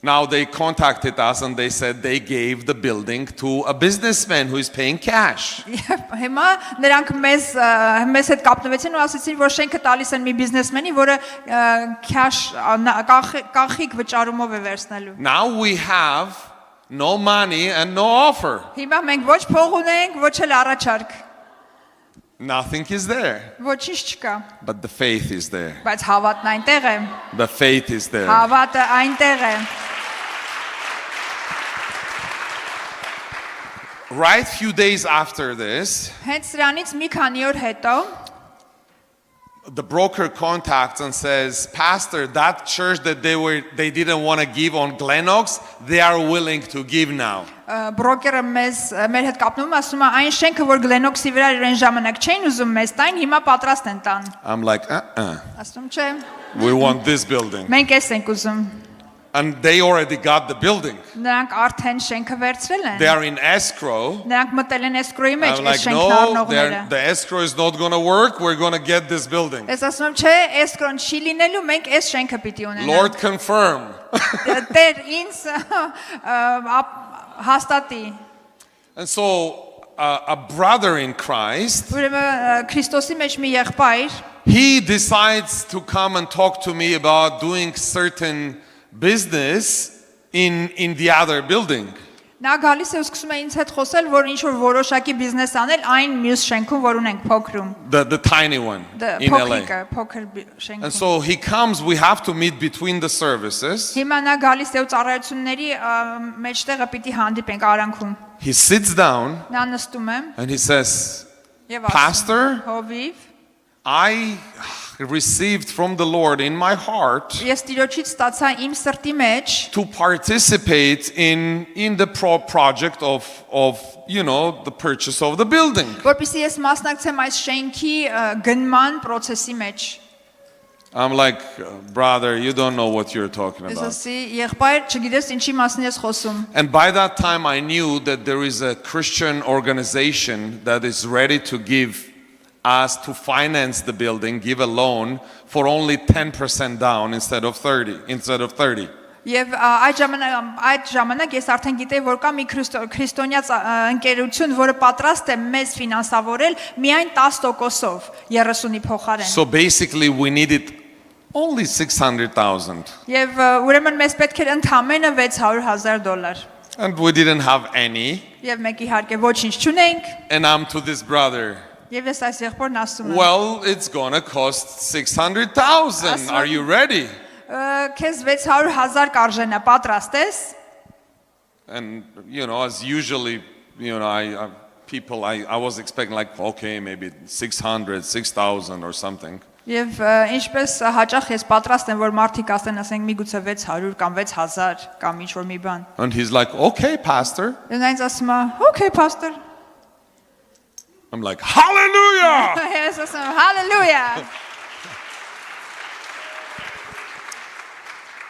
Now they contacted us and they said they gave the building to a businessman who is paying cash. Եվ հիմա նրանք մեզ հետ կապնվեցին ու ասացին, որ շենքը տալիս են մի բիզնեսմենի, որը cash կանխիկ վճարումով է վերցնելու։ Now we have no money and no offer. Հիմա մենք ոչ փող ունենք, ոչ էլ առաջարկ, Nothing is there. ոչինչ չկա, But the faith is there. բայց հավատն այնտեղ է, The faith is there. հավատը այնտեղ է։ Right few days after this, Հենց սրանից մի քանի օր հետո the broker contacts and says, Pastor, that church that they didn't want to give on Glenox, they are willing to give now. բրոկերը մեր հետ կապնում ասում է այն շենքը, որ Գլենոքսի վրա իրեն ժամանակ չէին ուզում մեզ տային, հիմա պատրաստ են տան։ I'm like, Ասում չէ, we want this building. մենք էս ենք ուզում։ And they already got the building. Նրանք արդեն շենքը վերցրել են։ They are in escrow. Նրանք մտել են escrow-ի մեջ, I'm այս like, շենքն no, առնողները։ the escrow is not going to work. We're going to get this building. Ես ասում եմ, չէ, escrow-ն չի լինելու, մենք այս շենքը պիտի ունենանք։ Lord, confirm. Տեր ինձ հաստատի։ And so a brother in Christ, Ուրեմն Քրիստոսի մեջ մի եղբայր, he decides to come and talk to me about doing certain business in the other building. նա գալիս է ու սկսում է ինձ հետ խոսել, որ ինչ որ որոշակի բիզնես անել այն մյուս շենքում, որ ունենք փոքրում։ The tiny one in LA. Փոքր And շենքում։ so he comes, we have to meet between the services. Հիմա նա գալիս է ու ծառայությունների մեջտեղը պիտի հանդիպենք արանքում։ He sits down Նա նստում է and he says, եւ ասում. Pastor, Հովիվ, I received from the Lord in my heart ես Տիրոջից ստացա իմ սրտի մեջ to participate in the project of the purchase of the building. որպեսզի ես մասնակցեմ այս շենքի գնման process-ի մեջ։ I'm like, brother, you don't know what you're talking Ես about. ասի, եղբայր, չգիտես ինչի մասին ես խոսում։ And by that time I knew that there is a Christian organization that is ready to give us to finance the building, give a loan for only 10% down instead of 30. Եվ այդ ժամանակ ես արդեն գիտեի, որ կա մի քրիստոնյա ընկերություն, որը պատրաստ է մեզ ֆինանսավորել միայն 10%-ով 30-ի փոխարեն։ So basically we needed only 600,000 Եվ ուրեմն մեզ պետք էր ընդամենը $600,000։ and we didn't have any. Եվ մենք իհարկե ոչինչ չունենք, And I'm to this brother, եւ ես այս եղբորն ասում եմ. well, it's gonna cost 600,000. Are you ready? Քեզ 600,000 կարժենա, պատրաստ ես։ And as usually, I was expecting like, okay, maybe 600, 6,000 or something. Եվ ինչպես հաճախ ես պատրաստ եմ, որ մարդիկ ասեն, ասենք միգուցե 600 կամ 6,000 կամ ինչ որ մի բան։ And he's like, okay, pastor. Եվ նա ինձ ասում է, okay, pastor։ I'm like, hallelujah! Ես ասում եմ, hallelujah։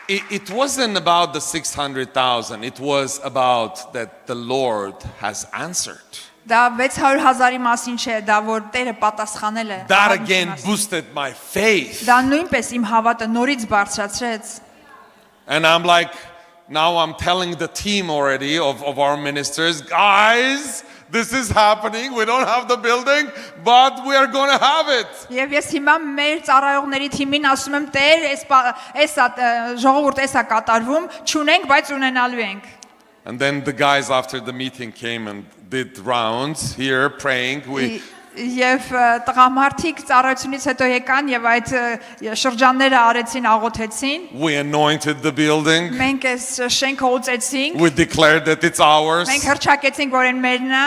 It wasn't about the 600,000. It was about that the Lord has answered. Դա 600,000-ի մասին չէ, դա որ Տերը պատասխանել է։ That again boosted my faith. Դա նույնպես իմ հավատը նորից բարձրացրեց։ And I'm like, now I'm telling the team already of our ministers, guys, This is happening. We don't have the building, but we are going to have it. Եվ ես հիմա մեր ծառայողների թիմին ասում եմ, Տեր, էսա ժողովուրդ էսա կատարվում, չունենք, բայց ունենալու ենք։ And then the guys after the meeting came and did rounds here praying. Եվ տղամարդիկ ծառայությունից հետո եկան եւ այդ շրջանները արեցին, աղոթեցին։ We anointed the building. Մենք այս շենքը օծեցինք։ We declared that it's ours. Մենք հռչակեցինք, որ այն մերն է։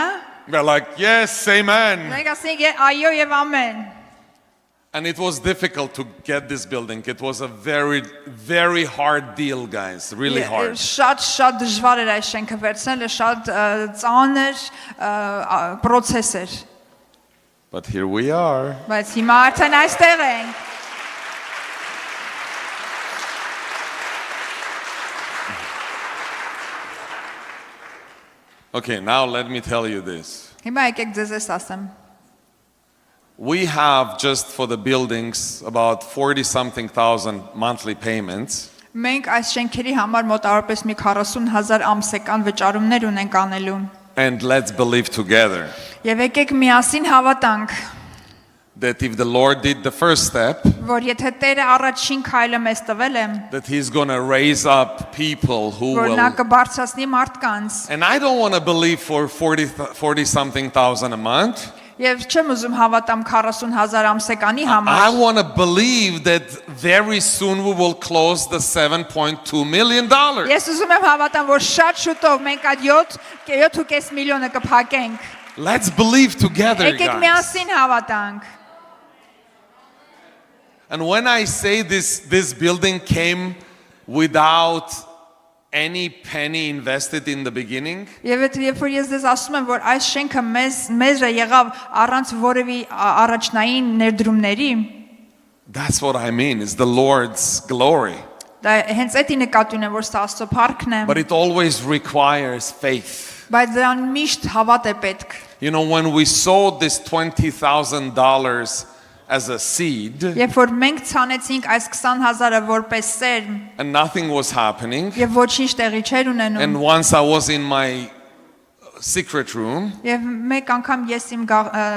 We're like, yes, amen. Մենք ասենք այո եւ ամեն։ And it was difficult to get this building. It was a very, very hard deal, guys. Really hard. Շատ դժվար էր այս շենքը վերցնելը, շատ ծանր process էր։ But here we are. Բայց հիմա արդեն այստեղ ենք։ Okay, now let me tell you this. Հիմա եկեք ձեզ ես ասեմ։ We have just for the buildings about 40-something thousand monthly payments. Մենք այս շենքերի համար մոտավորապես մի 40,000 ամսական վճարումներ ունենք անելու։ And let's believe together Եվ եկեք միասին հավատանք, that if the Lord did the first step, որ եթե Տերը առաջին քայլը մեզ տվել է, that He's going to raise up people who որ նա will. կբարձրացնի մարդկանց, And I don't want to believe for 40-something thousand a month. եւ չեմ ուզում հավատամ 40,000 ամսեկանի I համար։ want to believe that very soon we will close the $7.2 million. Ես ուզում եմ հավատամ, որ շատ շուտով մենք այդ 7.5 միլիոնը կփակենք։ Let's believe together, Եկեք guys. միասին հավատանք։ And when I say this building came without any penny invested in the beginning, Եվ երբ որ ես դες ասում եմ, որ այս շենքը մեզ եղավ առանց որևէ առաջնային ներդրումների, that's what I mean. It's the Lord's glory. դա հենց էդի նկատի ունեմ, որ սա Աստծո փառքն է, But it always requires faith. բայց դրան միշտ հավատ է պետք։ You know, when we sowed this $20,000 as a seed Երբ որ մենք ցանեցինք այս 20,000-ը որպես սերմ, and nothing was happening, եւ ոչինչ տեղի չէր ունենում, and once I was in my secret room եւ մեկ անգամ ես իմ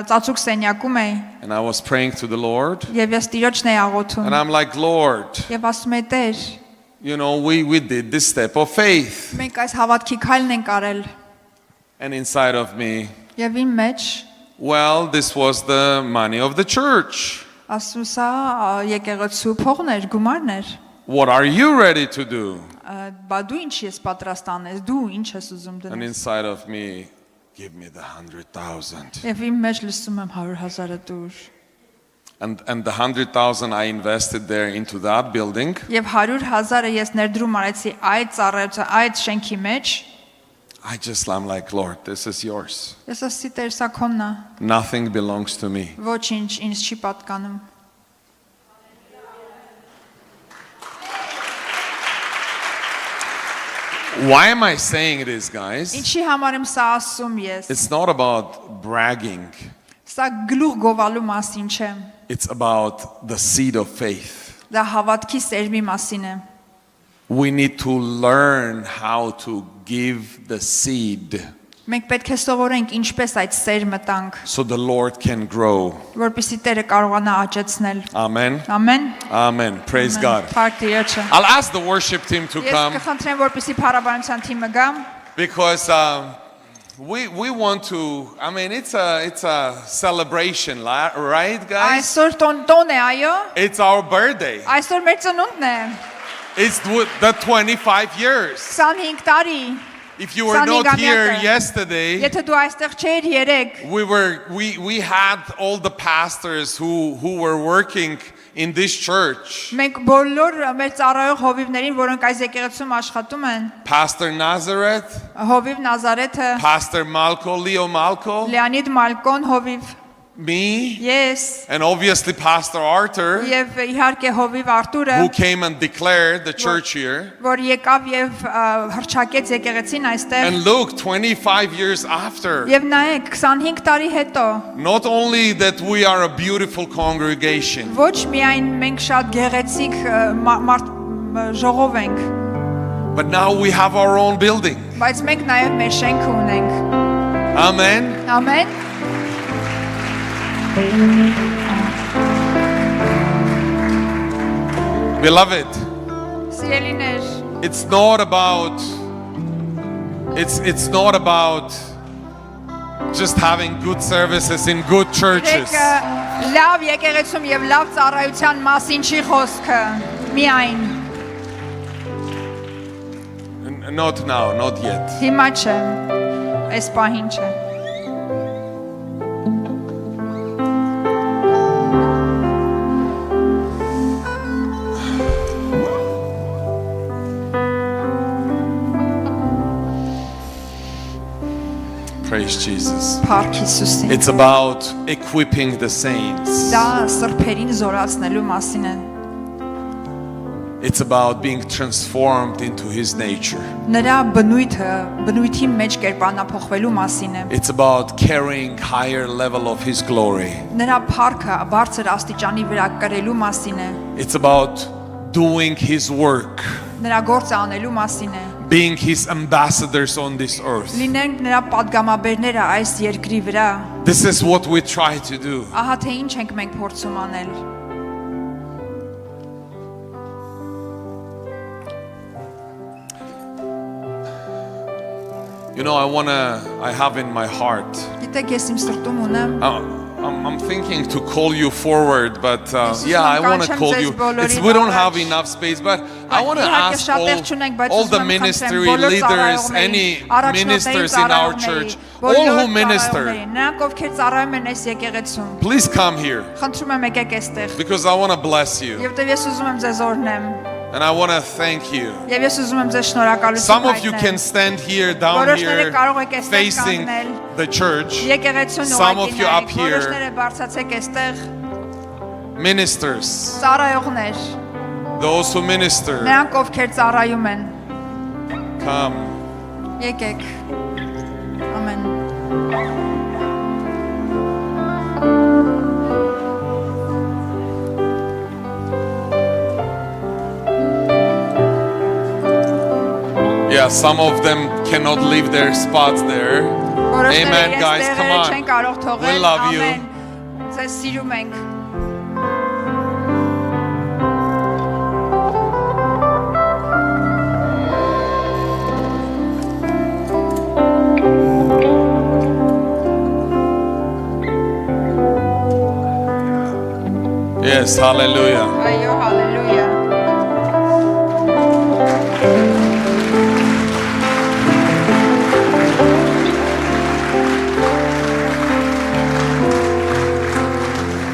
ծածուկ սենյակում էի, and I was praying to the Lord, եւ ես Տիրոջն էի աղոթում, and I'm like, Lord, եւ ասում եմ Տեր, you know, we did this step of faith, մենք այս հավատքի քայլն ենք արել, and inside of me, եւ իմ մեջ well, this was the money of the church. ասում սա եկեղեցու փողներ, գումարներ, What are you ready to do? բա դու ինչ ես պատրաստ անես, դու ինչ ես ուզում And դնես։ inside of me, give me the 100,000. Եվ իմ մեջ լսում եմ 100,000-ը դուր։ And the 100,000 I invested there into that building. Եվ 100,000-ը ես ներդրում արեցի այդ ծառայության, այդ շենքի մեջ։ I'm like, Lord, this is yours. Ես ասի Տեր, սա քոնն է, Nothing belongs to me. ոչինչ ինձ չի պատկանում։ Why am I saying this, guys? Ինչի համար եմ սա ասում ես։ It's not about bragging. Սա գլուխ գովալու մասին չէ։ It's about the seed of faith. Դա հավատքի սերմի մասին է։ We need to learn how to give the seed Մենք պետք է սովորենք ինչպես այդ սերմը տանք, so the Lord can grow. որպեսզի Տերը կարողանա աճեցնել։ Amen. Ամեն։ Amen. Praise God. Փառք Տիրոջը։ I'll ask the worship team to Ես come կխնդրեմ, որպեսզի փառաբանության թիմը գա, because we want to. I mean, it's a celebration, right, guys? այսօր տոն է, այո։ It's our birthday. Այսօր մեր ծնունդն է։ It's the 25 years. 25 տարի։ If you were not here Սանիգամյակը։ yesterday, Եթե դու այստեղ չէիր երեք, we had all the pastors who were working in this church. մենք բոլոր մեր ծառայող հովիվներին, որոնք այս եկեղեցում աշխատում են, Pastor Nazareth, հովիվ Նազարեթը, Pastor Leo Malco, Լեոնիդ Մալկոն հովիվ, me, ես, and obviously Pastor Arthur, եւ իհարկե հովիվ Արտուրը, who came and declared the church here. որ եկավ եւ հրճակեց եկեղեցին այստեղ։ And look, 25 years after, Եվ նայեք, 25 տարի հետո, not only that we are a beautiful congregation, ոչ միայն մենք շատ գեղեցիկ ժողով ենք, but now we have our own building. բայց մենք նաեւ մեր շենքը ունենք։ Amen. Ամեն։ Beloved, Սիրելիներ, it's not about just having good services in good churches. եկը լավ եկեղեցում եւ լավ ծառայության մասին չի խոսքը, միայն Not now, not yet. հիմա չէ, այս պահին չէ։ Praise Jesus. Փառք Հիսուսին։ It's about equipping the saints. Դա սրբերին զորացնելու մասին է։ It's about being transformed into His nature. Նրա բնույթի մեջ կերպարանափոխվելու մասին է։ It's about carrying higher level of His glory. Նրա փառքը բարձր աստիճանի վրա կրելու մասին է։ It's about doing His work, Նրա գործը անելու մասին է։ being His ambassadors on this earth. Լինենք նրա падգամաբերները այս երկրի վրա։ This is what we try to do. Ահա թե ինչ ենք մենք փորձում անել։ You know, I have in my heart. Գիտեք, ես իմ սրտում ունեմ, I'm thinking to call you forward, but Jesus, yeah, I I'm want to conscious call there's you. բոլորի We don't have առաջ. enough space, but I want to Իհարկե, ask շատ տեղ չունենք, բայց all ուզում the եմ ministry խնդրեմ բոլոր leaders, ծառայողներին, any առաջնորդներին, ministers in our ծառայողներին, church, բոլոր all who minister, ծառայողներին, նրանք ովքեր ծառայում են այս եկեղեցում, please come here խնդրում եմ եկեք այստեղ, because I want to bless you եւ դե ես ուզում եմ ձեզ օրհնեմ, and I want to thank you. եւ ես ուզում եմ ձեզ շնորհակալություն Some of you հայտնել։ can stand here, down Որոշները here, կարող եք այստեղ facing կանգնել, the church. եկեղեցուն Some of you ուղղակի up նայեք, here. որոշները բարձացեք այստեղ, Ministers, ծառայողներ, those who minister, նրանք ովքեր ծառայում են, come. եկեք, ամեն։ Yeah, some of them cannot leave their spots there. Amen, guys, come on. Չեն կարող We թողել, love you. ամեն, ձեզ սիրում ենք։ Yes, hallelujah. Այո, հալելույա։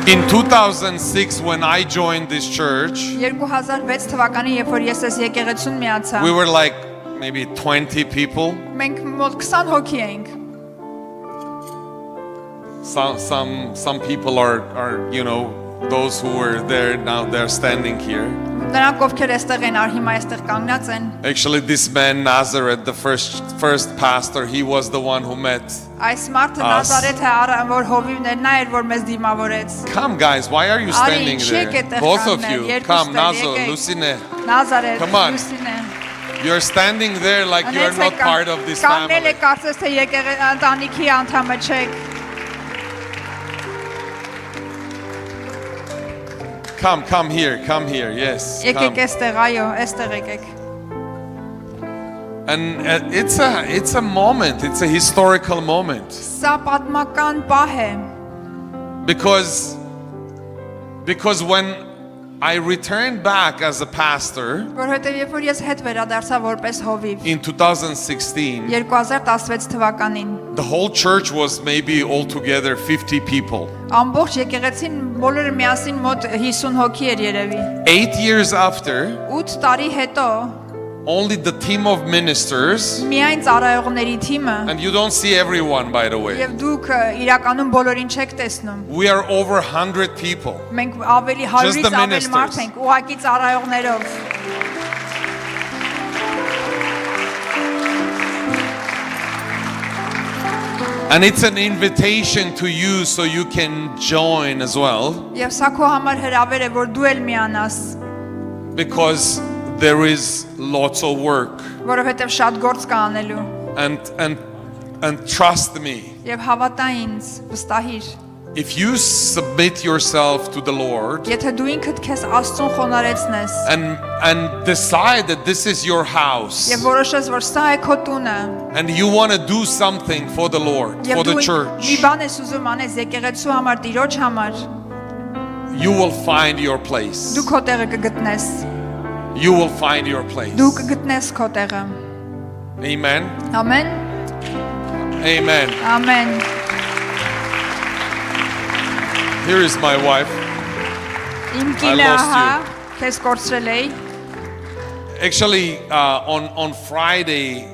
In 2006, when I joined this church, 2006 թվականին, երբ որ ես այս եկեղեցուն միացա, we were like maybe 20 people. մենք մոտ 20 հոգի էինք։ Some people are you know, those who were there now they're standing here. Նրանք ովքեր այստեղ են, հիմա այստեղ կանգնած են։ Actually, this man Nazareth, the first pastor, he was the one who met. Այս մարդը Նազարեթը որ հովիվներ նա էր, որ մեզ դիմավորեց։ Come guys, why are you standing there? Both of you, come, Nazo, Lucine. Նազարեթ, Come on. Լուսինե։ You're standing there like you're not part of this Կանգնել family. եք, կարծես թե ընտանիքի անդամը չեք։ Come here, yes. Եկեք Come. այստեղ, այո, այստեղ եկեք։ And it's a moment, it's a historical moment. Սա պատմական պահ է, Because when I returned back as a pastor որովհետև երբ որ ես հետ վերադարձա որպես հովիվ in 2016, 2016 թվականին, the whole church was maybe altogether 50 people. ամբողջ եկեղեցին բոլորը միասին մոտ 50 հոգի էր երևի։ 8 years after, 8 տարի հետո only the team of ministers, միայն ծառայողների թիմը and you don't see everyone by the way. եւ դուք իրականում բոլորին չեք տեսնում։ We are over 100 people. Մենք ավելի 100-ից the ավել ministers. մարդ ենք, ուղակի ծառայողներով։ And it's an invitation to you so you can join as well, Եվ սա քո համար հրավեր է, որ դու էլ միանաս, because there is lots of work. որովհետև շատ գործ կա անելու։ And trust me, Եվ հավատա ինձ, վստահիր։ If you submit yourself to the Lord Եթե դու ինքդ քեզ Աստծուն խոնարհեցնես and decide that this is your house եւ որոշես, որ սա է քո տունը, and you want to do something for the Lord, եւ for դու the մի church, բան ես ուզում անես եկեղեցու համար, Տիրոջ համար, you will find your place. դու քո տեղը կգտնես։ You will find your place. Դու կգտնես քո տեղը։ Amen. Ամեն։ Amen. Ամեն։ Here is my wife. Իմ I կինը lost ահա քեզ կորցրել էի։ Actually, on Friday,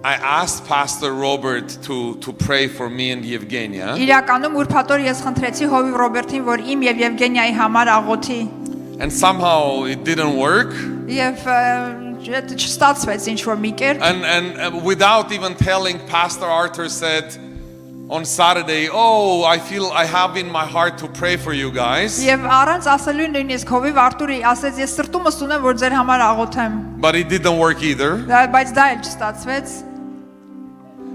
I asked Pastor Robert to pray for me and Evgenia. Իրականում ուրբաթօր ես խնդրեցի Հովիվ Ռոբերտին, որ իմ եւ Եվգենիայի համար աղոթի։ And somehow it didn't work. Եվ չստացվեց ինչ որ մի կերպ։ And without even telling, Pastor Arthur said on Saturday, "Oh, I have in my heart to pray for you guys." Եվ առանց ասելու նույնիսկ Հովիվ Արտուրի ասեց, ես սրտումս ունեմ, որ ձեր համար աղոթեմ։ But it didn't work either. Բայց դա էլ չստացվեց։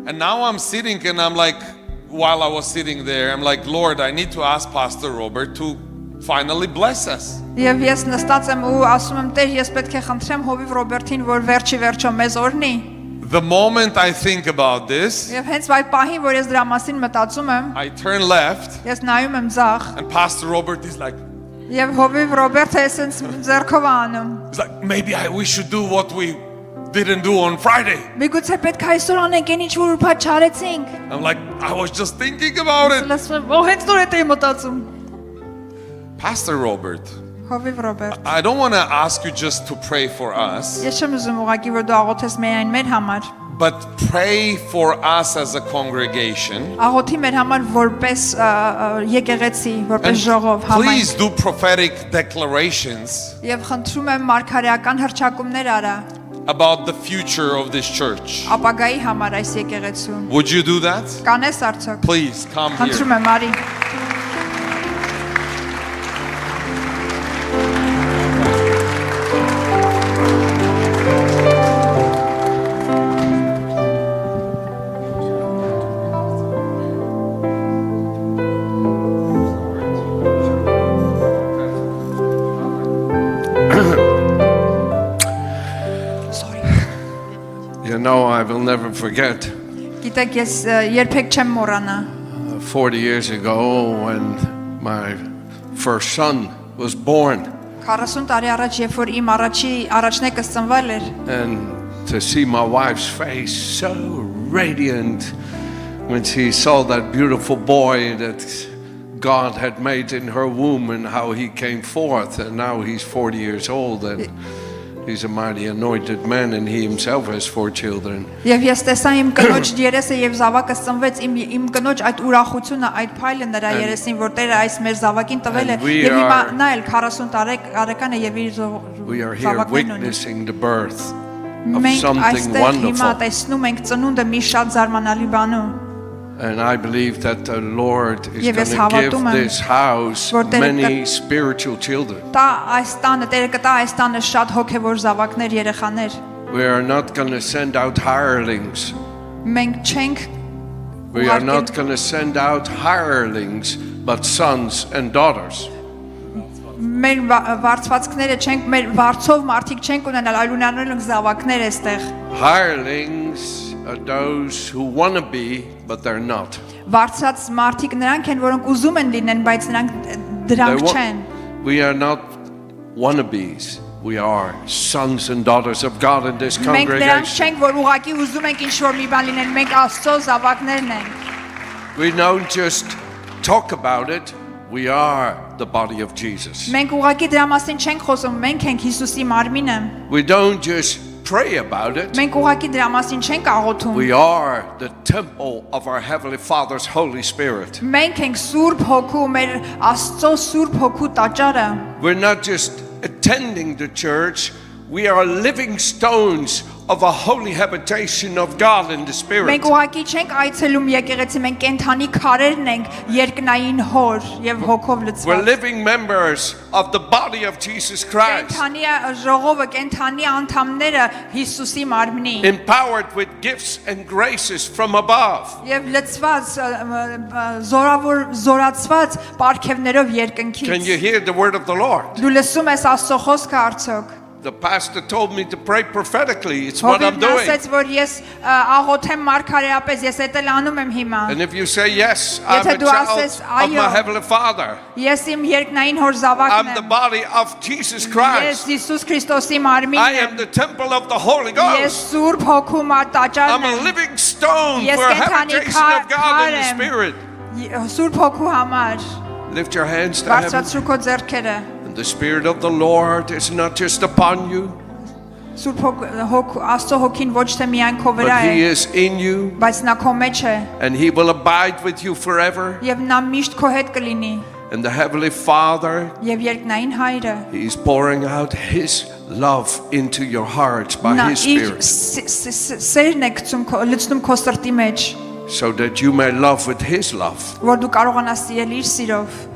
And now I'm sitting and I'm like, while I was sitting there, I'm like, Lord, I need to ask Pastor Robert to finally bless us. Եվ ես նստած եմ ու ասում եմ, Տեր, ես պետք է խնդրեմ Հովիվ Ռոբերտին, որ վերջի վերջո մեզ օրհնի։ The moment I think about this, Եվ հենց այդ պահին, որ ես դրա մասին մտածում եմ, I turn left ես նայում եմ ձախ, and Pastor Robert is like, եւ Հովիվ Ռոբերտը էսենց ձեռքով անում։ he's like, maybe we should do what we didn't do on Friday. Միգուցե պետք է այսօր անենք այն ինչ որ ուրբաթ չարեցինք։ I'm like, I was just thinking about it. Լսում եմ, հենց նոր էի մտածում։ Pastor Robert, Հովիվ Ռոբերտ, I don't want to ask you just to pray for us, ես չեմ ուզում ուղղակի որ դու աղոթես միայն մեր համար, but pray for us as a congregation. աղոթի մեր համար որպես եկեղեցի, որպես ժողով համայն։ Please do prophetic declarations Եվ խնդրում եմ մարգարեական հռչակումներ արա about the future of this church. ապագայի համար այս եկեղեցու։ Would you do that? Կանես արդյոք։ Please come here. Խնդրում եմ արի։ You know, I will never forget Գիտեք, ես երբեք չեմ մոռանա 40 years ago when my first son was born, 40 տարի առաջ, երբ որ իմ առաջնեկս ծնվել էր, and to see my wife's face so radiant when she saw that beautiful boy that God had made in her womb and how he came forth, and now he's 40 years old and he's a mighty anointed man and he himself has 4 children. Եվ ես տեսա իմ կնոջ երեսը եւ զավակս ծնվեց, իմ կնոջ այդ ուրախությունը, այդ փայլը նրա երեսին, որ Տերը այս մեր զավակին տվել է, And we եւ հիմա are- նա էլ 40 տարեկան է եւ իր We are here զավակներն ունի։ witnessing the birth of Մենք something այստեղ հիմա wonderful. տեսնում ենք ծնունդը մի շատ զարմանալի բանու։ And I believe that the Lord is Եվ ես going to give հավատում եմ, this house որ Տերը many spiritual children. Տա այս տանը, Տերը կտա այս տանը շատ հոգեվոր զավակներ, երեխաներ։ We are not going to send out hirelings. Մենք չենք We are not going to send out hirelings, but sons and daughters. մեր վարձվածքները չենք, մեր վարձով մարդիկ չենք ունենալ, այլ ունենալ ենք զավակներ այստեղ։ Hirelings are those who want to be, but they're not. Վարձած մարդիկ նրանք են, որոնք ուզում են լինեն, բայց նրանք They դրանք wa- չեն։ We are not wannabes. We are sons and daughters of God in this Մենք նրանք congregation. չենք, որ ուղակի ուզում ենք ինչ-որ մի բան լինեն, մենք Աստծո զավակներն ենք։ We don't just talk about it. We are the body of Jesus. Մենք ուղակի դրա մասին չենք խոսում, մենք ենք Հիսուսի մարմինը։ We don't just pray about it. Մենք ուղակի դրա մասին չենք աղոթում։ We are the temple of our Heavenly Father's Holy Spirit. Մենք ենք Սուրբ Հոգու, մեր Աստծո Սուրբ Հոգու տաճարը։ We're not just attending the church, We are living stones of a holy habitation of God in the Spirit. Մենք ուղակի չենք այցելում եկեղեցի, մենք կենթանի քարերն ենք երկնային հոր եւ հոգով We're լցված։ living members of the body of Jesus Christ, Կենթանի ժողովը, կենթանի անդամները Հիսուսի մարմնի empowered with gifts and graces from above. եւ լցված զորացված պարգևներով Can you երկնքից։ hear the word of the Lord? Դու լսում ես Աստծո խոսքը արդյոք։ The pastor told me to pray prophetically. It's what I'm Հովիվն doing. ասաց, որ ես աղոթեմ մարգարեապես, ես էդ էլ անում եմ հիմա։ And if you say yes, I'm Եթե a դու child ասես of my այո, Heavenly Father. Ես իմ երկնային հոր I'm զավակն the եմ։ body of Jesus Ես Christ. Հիսուս Քրիստոսի I մարմինն am եմ։ the temple of the Holy Ես Ghost. Սուրբ Հոգու I'm տաճարն a եմ։ living stone Yes, for a կենթանի habitation of God in the քար եմ։ Spirit. Սուրբ Հոգու համար Lift your hands to heaven. բարձրացրու քո ձեռքերը։ And the Spirit of the Lord is not just upon you, Սուրբ Հոգու Աստծո Հոգին ոչ թե միայն քո վրա but է, He is in you, բայց նա քո մեջ է and He will abide with you forever. եւ նա միշտ քո հետ կլինի։ And the Heavenly Father, Եվ երկնային հայրը He's pouring out His love into your hearts by նա His իր Spirit, սերն է լցնում քո սրտի մեջ, so that you may love with His love. որ դու կարողանաս սիրել իր սիրով։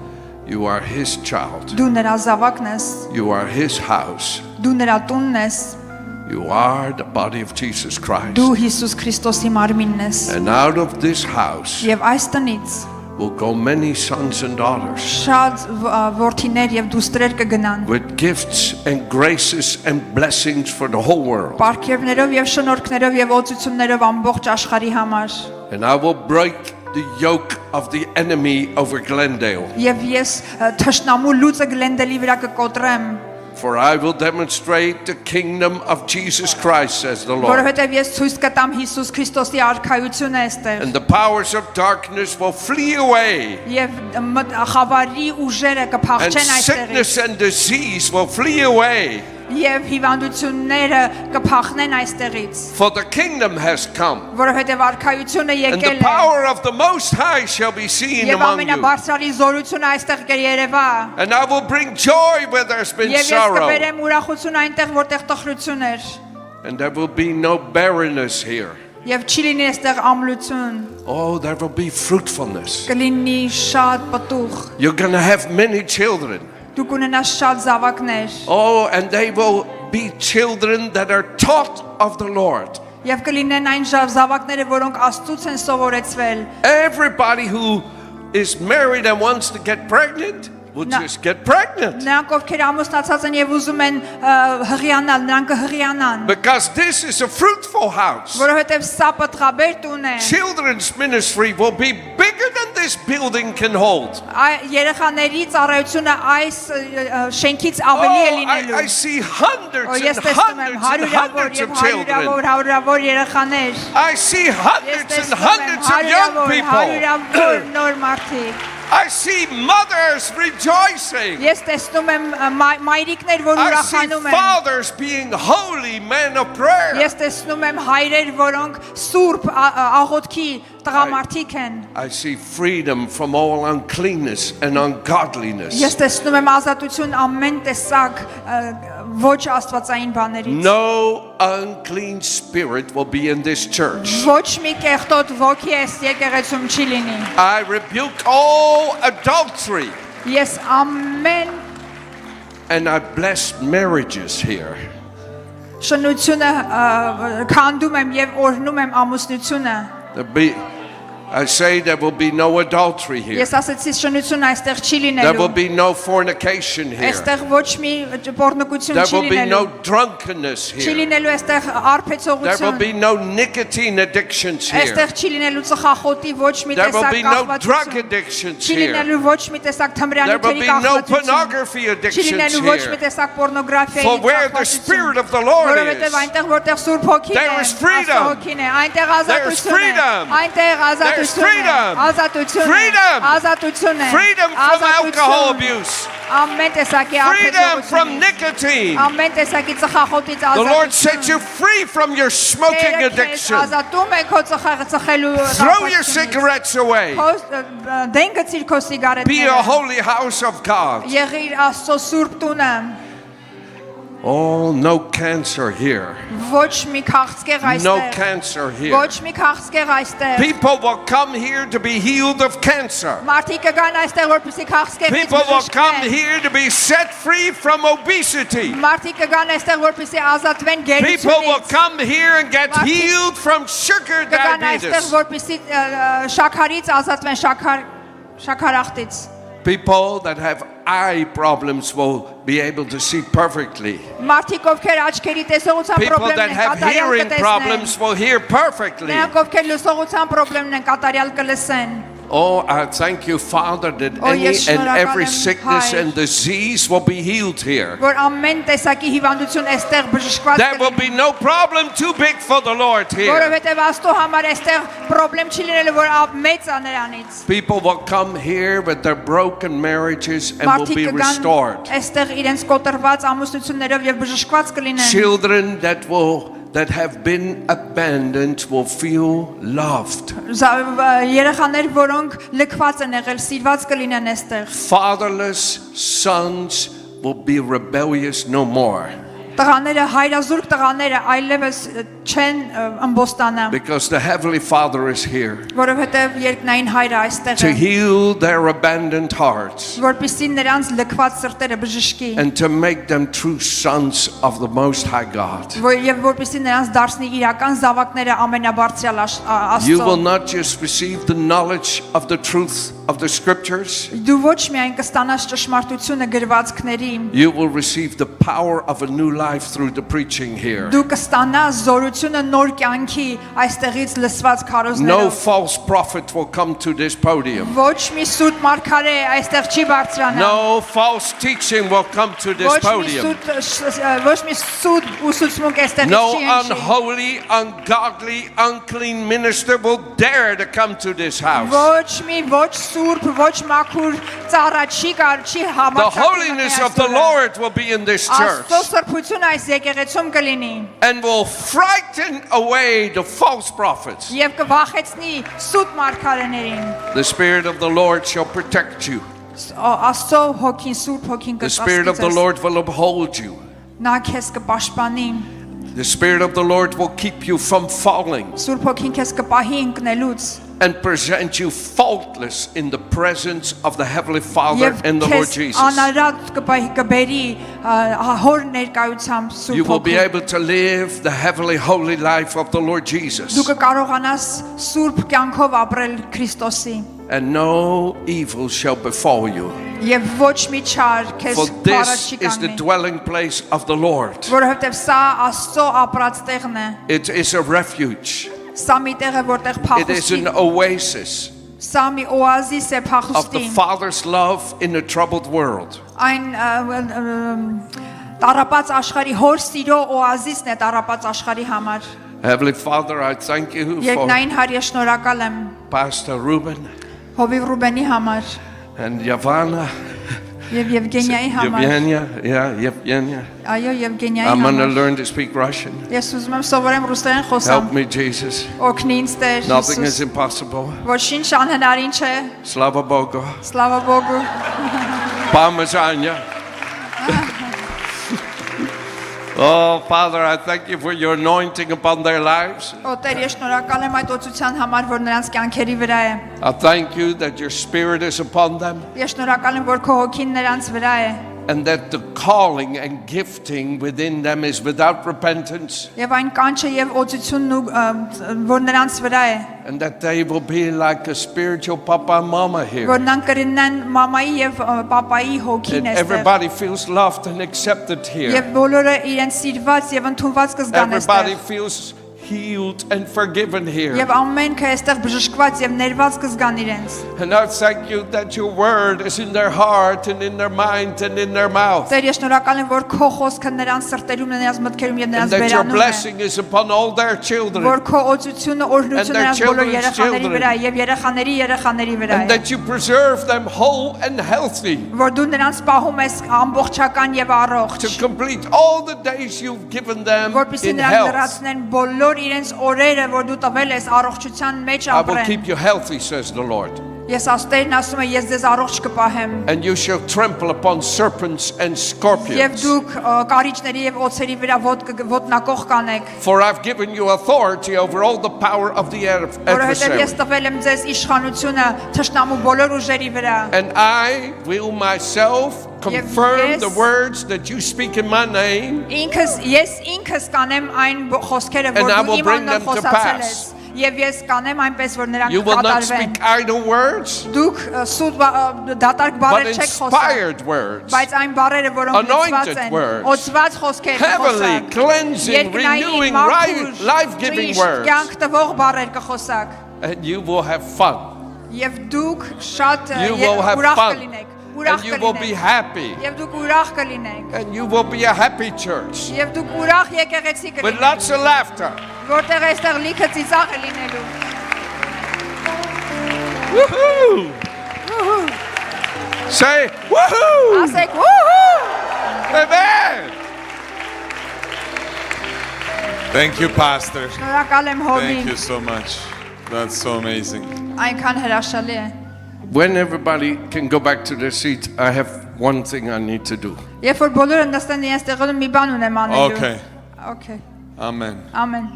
You are His child. Դու նրա զավակն ես, You are His house. դու նրա տունն ես, You are the body of Jesus Christ. դու Հիսուս Քրիստոսի մարմինն ես։ And out of this house Եվ այս տնից will go many sons and daughters շատ որդիներ եւ դուստրեր կգնան։ with gifts and graces and blessings for the whole world. Պարգևներով եւ շնորհքներով եւ օծություններով ամբողջ աշխարհի համար։ And I will break the yoke of the enemy over Glendale. Եվ ես թշնամու լուծը Գլենդելի վրա կկոտրեմ, For I will demonstrate the kingdom of Jesus Christ, says the Lord. որովհետեւ ես ցույց կտամ Հիսուս Քրիստոսի արքայությունը այստեղ։ And the powers of darkness will flee away. Եվ խավարի ուժերը And կփախչեն այստեղից։ sickness and disease will flee away. Եվ հիվանդությունները կփախնեն այստեղից, For the kingdom has come. որովհետեւ արքայությունը And the եկել է։ power of the Most High shall be seen Եվ among you. ամենաբարձրի զորությունը այստեղ կերևա։ And I will bring joy where there's been Եվ ես sorrow. կբերեմ ուրախություն այնտեղ, որտեղ տխրություն էր։ And there will be no barrenness here. Եվ չի լինի այստեղ ամլություն, Oh, there will be fruitfulness. կլինի շատ պտուղ։ You're going to have many children. Դու կունենաս շատ զավակներ, Oh, and they will be children that are taught of the Lord. եւ կլինեն այն զավակները, որոնք Աստծուց են սովորեցվել։ Everybody who is married and wants to get pregnant will No. just get pregnant. Նրանք ովքեր ամուսնացած են եւ ուզում են հղիանալ, նրանք կհղիանան, Because this is a fruitful house. որովհետեւ սա պատղաբեր տուն է։ Children's ministry will be bigger than this building can hold. Երեխաների ծառայությունը այս շենքից ավելի է Oh, լինելու։ I see hundreds Ես and տեսնում եմ hundreds and հարյուրավոր hundreds եւ of children. հարյուրավոր երեխաներ։ I see Ես hundreds and տեսնում եմ hundreds of young people. հարյուրավոր նոր մարդիկ։ I see mothers rejoicing. Ես տեսնում եմ մայրիկներ, որ I see ուրախանում են։ fathers being holy men of prayer. Ես տեսնում եմ հայրեր, որոնք սուրբ աղոթքի տղամարդիկ են։ I see freedom from all uncleanness and ungodliness. Ես տեսնում եմ ազատություն ամեն տեսակ ոչ աստվածային բաներից։ No unclean spirit will be in this church. Ոչ մի կեղտոտ ոգի այս եկեղեցում չի լինի։ I rebuke all adultery Ես ամեն and I bless marriages here. շնությունը քանդում եմ եւ օրհնում եմ ամուսնությունը։ I say there will be no adultery here. Ես ասեցի շնությունը այստեղ չի There will լինելու։ be no fornication here. Այստեղ ոչ մի պոռնոկություն There չի will be no լինելու։ drunkenness Չի here. լինելու այստեղ There will արփեցողություն։ be no nicotine addictions here. Այստեղ չի լինելու ծխախոտի ոչ մի There will տեսակ be no drug կախվածություն։ addictions Չի here. լինելու ոչ մի տեսակ There will թմրանյութերի be no կախվածություն։ pornography Չի addictions լինելու ոչ մի here. տեսակ պոռնոգրաֆիայի For where the Spirit of the Lord Որովհետև is, այնտեղ որտեղ Սուրբ Հոգին է, there is freedom. Աստծո Հոգին է, այնտեղ There's ազատություն է, freedom. այնտեղ There's ազատություն է, freedom. ազատություն է, Freedom. ազատություն է, freedom from alcohol ազատություն, abuse, ամեն տեսակի freedom from արփեցողություն, nicotine. ամեն տեսակի ծխախոտից The Lord set ազատություն։ you free from your smoking Տերը քեզ addiction. ազատում է քո ծխելու Throw your ռապացությունից։ cigarettes away. Դեն գցիր քո Be a սիգարետները։ holy house of God. Եղիր Աստծո սուրբ տունը։ Oh, no cancer here. Ոչ մի քաղցկեղ No այստեղ։ cancer here. Ոչ մի քաղցկեղ այստեղ։ People will come here to be healed of cancer. Մարդիկ կգան այստեղ որպեսզի քաղցկեղից People will come բժշկվեն։ here to be set free from obesity. Մարդիկ կգան այստեղ որպեսզի ազատվեն People will գերությունից։ come here and get Martin- healed from sugar Կգան այստեղ diabetes. որպեսզի շաքարից ազատվեն, շաքարախտից։ People that have eye problems will be able to see perfectly. Մարդիկ ովքեր աչքերի տեսողության People խնդիրներ that են, have կատարյալ hearing կտեսնեն։ problems will hear perfectly. Նրանք ովքեր լսողության խնդիրներ են, կատարյալ կլսեն։ Oh, I thank you, Father, that Oh, any yes, and շնորհակալ every եմ, sickness Հայր, and disease will be healed here. որ ամեն տեսակի հիվանդություն այստեղ բժշկված There will be կլինի։ no problem too big for the Lord here. Որովհետև Աստծո համար այստեղ խնդրեմ չի լինելու, որ մեծ է նրանից։ People will come here with their broken marriages and will Մարդիկ be կգան restored. այստեղ իրենց կոտրված ամուսնություններով եւ բժշկված կլինեն։ Children that have been abandoned will feel loved. Երեխաներ, որոնք լքված են եղել, սիրված կլինեն այստեղ։ Fatherless sons will be rebellious no more Տղաները, հայրազուրկ տղաները այլևս չեն ըմբոստանա, because the Heavenly Father is here որովհետև երկնային հայրը այստեղ to է, heal their abandoned hearts որպեսզի նրանց լքված սրտերը բժշկի, and to make them true sons of the Most High God. եւ որպեսզի նրանց դարձնի իրական զավակները ամենաբարձրյալ You will Աստծո։ not just receive the knowledge of the truth of the scriptures, Դու ոչ միայն կստանաս ճշմարտությունը գրվածքների, you will receive the power of a new life through the preaching here. դու կստանաս զորությունը նոր կյանքի այստեղից լսված No քարոզներով։ false prophet will come to this podium. Ոչ մի սուտ մարգարե այստեղ չի բարձրանա։ No false teaching will come to this podium. Ոչ մի սուտ ուսուցմունք այստեղ No չի հնչի։ unholy, ungodly, unclean minister will dare to come to this house. Ոչ սուրբ, ոչ մաքուր ծառա չի The համարձակվում։ holiness of the Lord will be in this church Աստծո սրբությունը այս եկեղեցում կլինի and will frighten away the false prophets. եւ կվախեցնի սուտ մարգարեներին։ The Spirit of the Lord shall protect you. Աստծո հոգին, սուրբ հոգին The Spirit of the կծածկի։ Lord will uphold you. Նա քեզ կպաշտպանի։ The Spirit of the Lord will keep you from falling Սուրբ հոգին քեզ կպահի ընկնելուց and present you faultless in the presence of the Heavenly Father եւ and the Lord քեզ Jesus. անարատ կբերի հոր ներկայությամբ You Սուրբ will be հոգին։ able to live the heavenly holy life of the Lord Jesus. Դու կկարողանաս սուրբ կյանքով ապրել Քրիստոսի And no evil shall befall you. եւ ոչ մի չար քեզ For բարը this չի is the կանգնի, dwelling place of the Lord. որովհետեւ սա Աստծո ապրած տեղն է։ It is a refuge. Սա մի տեղ է, որտեղ It is փախուստի, an oasis սա մի օազիս է of the փախուստի, Father's love in a troubled world. այն տարապած աշխարհի հոր սիրո օազիսն է տարապած աշխարհի համար։ Heavenly Father, I thank you for Երկնային հայր, ես շնորհակալ եմ Pastor Ruben Հովիվ Ռուբենի համար and Yavana. եւ Եվգենիայի համար։ Yevgenia. Այո, Եվգենիայի I'm going to համար։ learn to speak Russian. Ես ուզում եմ սովորեմ ռուսերեն խոսամ։ Help me, Jesus. Օգնի ինձ Տեր Nothing Հիսուս։ is impossible. Ոչինչ անհնարին չէ։ Slava Bogu. Слава Богу։ Parmezania. Oh, Father, I thank you for your anointing upon their lives. Ո Տեր, ես շնորհակալ եմ այդ օծության համար, որ նրանց կյանքերի վրա է։ I thank you that your spirit is upon them Ես շնորհակալ եմ, որ քո հոգին նրանց վրա է։ and that the calling and gifting within them is without repentance Եվ այն կանչը եւ օծությունն ու որ նրանց վրա է, and that they will be like a spiritual papa and mama here. որ նրանք կրինեն մամայի եւ պապայի հոգին That էստեղ։ everybody feels loved and accepted here. Եվ բոլորը իրենց սիրված եւ ընդունված կզգան Everybody էստեղ։ feels healed and forgiven here. Եվ ամենքը էստեղ բժշկված եւ ներված կզգան իրենց։ And I thank you that your word is in their heart and in their mind and in their mouth. Տեր, ես շնորհակալ եմ, որ քո խոսքը նրանց սրտերում, նրանց մտքերում եւ And նրանց that your բերանում է։ blessing is upon all their children. Որ քո օծությունը օրհնությունը And their նրանց բոլոր children's երեխաների children. վրա եւ երեխաների վրա And է։ that you preserve them whole and healthy Որ դու նրանց պահում ես ամբողջական եւ առողջ։ to complete all the days you've given them Որպեսզի in նրանք health. լրացնեն բոլոր իրենց օրերը, որ դու տվել ես առողջության մեջ I will ապրեն։ keep you healthy, says the Lord. Ես Տերն ասում է, ես ձեզ առողջ կպահեմ։ and you shall trample upon serpents and Եվ scorpions. դուք կարիճների եւ օձերի վրա ոտնակող կանեք, For I've given you authority over all the power of the որովհետեւ ես adversary. տվել եմ ձեզ իշխանությունը թշնամու բոլոր ուժերի վրա։ And I will myself confirm the words that you speak in my name, Ես ինքս կանեմ այն խոսքերը, որ And I դու will իմ bring անունով them to խոսացել pass. ես, եւ ես կանեմ այնպես, որ նրանք You will not կատարվեն։ speak idle words, Դուք սուտ դատարկ but բառեր չեք խոսա, inspired words, բայց այն բառերը, որոնք Anointed լցված են, words. օծված խոսքեր heavenly, կխոսակ, cleansing, renewing, life-giving words. կյանք տվող բառեր կխոսակ, And you will have fun. եւ դուք շատ You will have ուրախ fun. կլինեք, And ուրախ you will be կլինեք, happy. եւ դուք ուրախ կլինեք, And you will be a happy church եւ դուք ուրախ եկեղեցի with կլինեք, lots of laughter. որտեղ այստեղ լիքը ծիծաղ է լինելու։ Woohoo! Say woohoo! Ասեք ուհու։ Amen. Thank you, Pastor. Շնորհակալ եմ Thank հովին, you so much. That's so amazing. այնքան հրաշալի է։ When everybody can go back to their seat, I have one thing I need to do. Երբ որ բոլորը նստեն իրենց տեղում, մի բան ունեմ անելու։ Okay. Okay. Amen. Ամեն։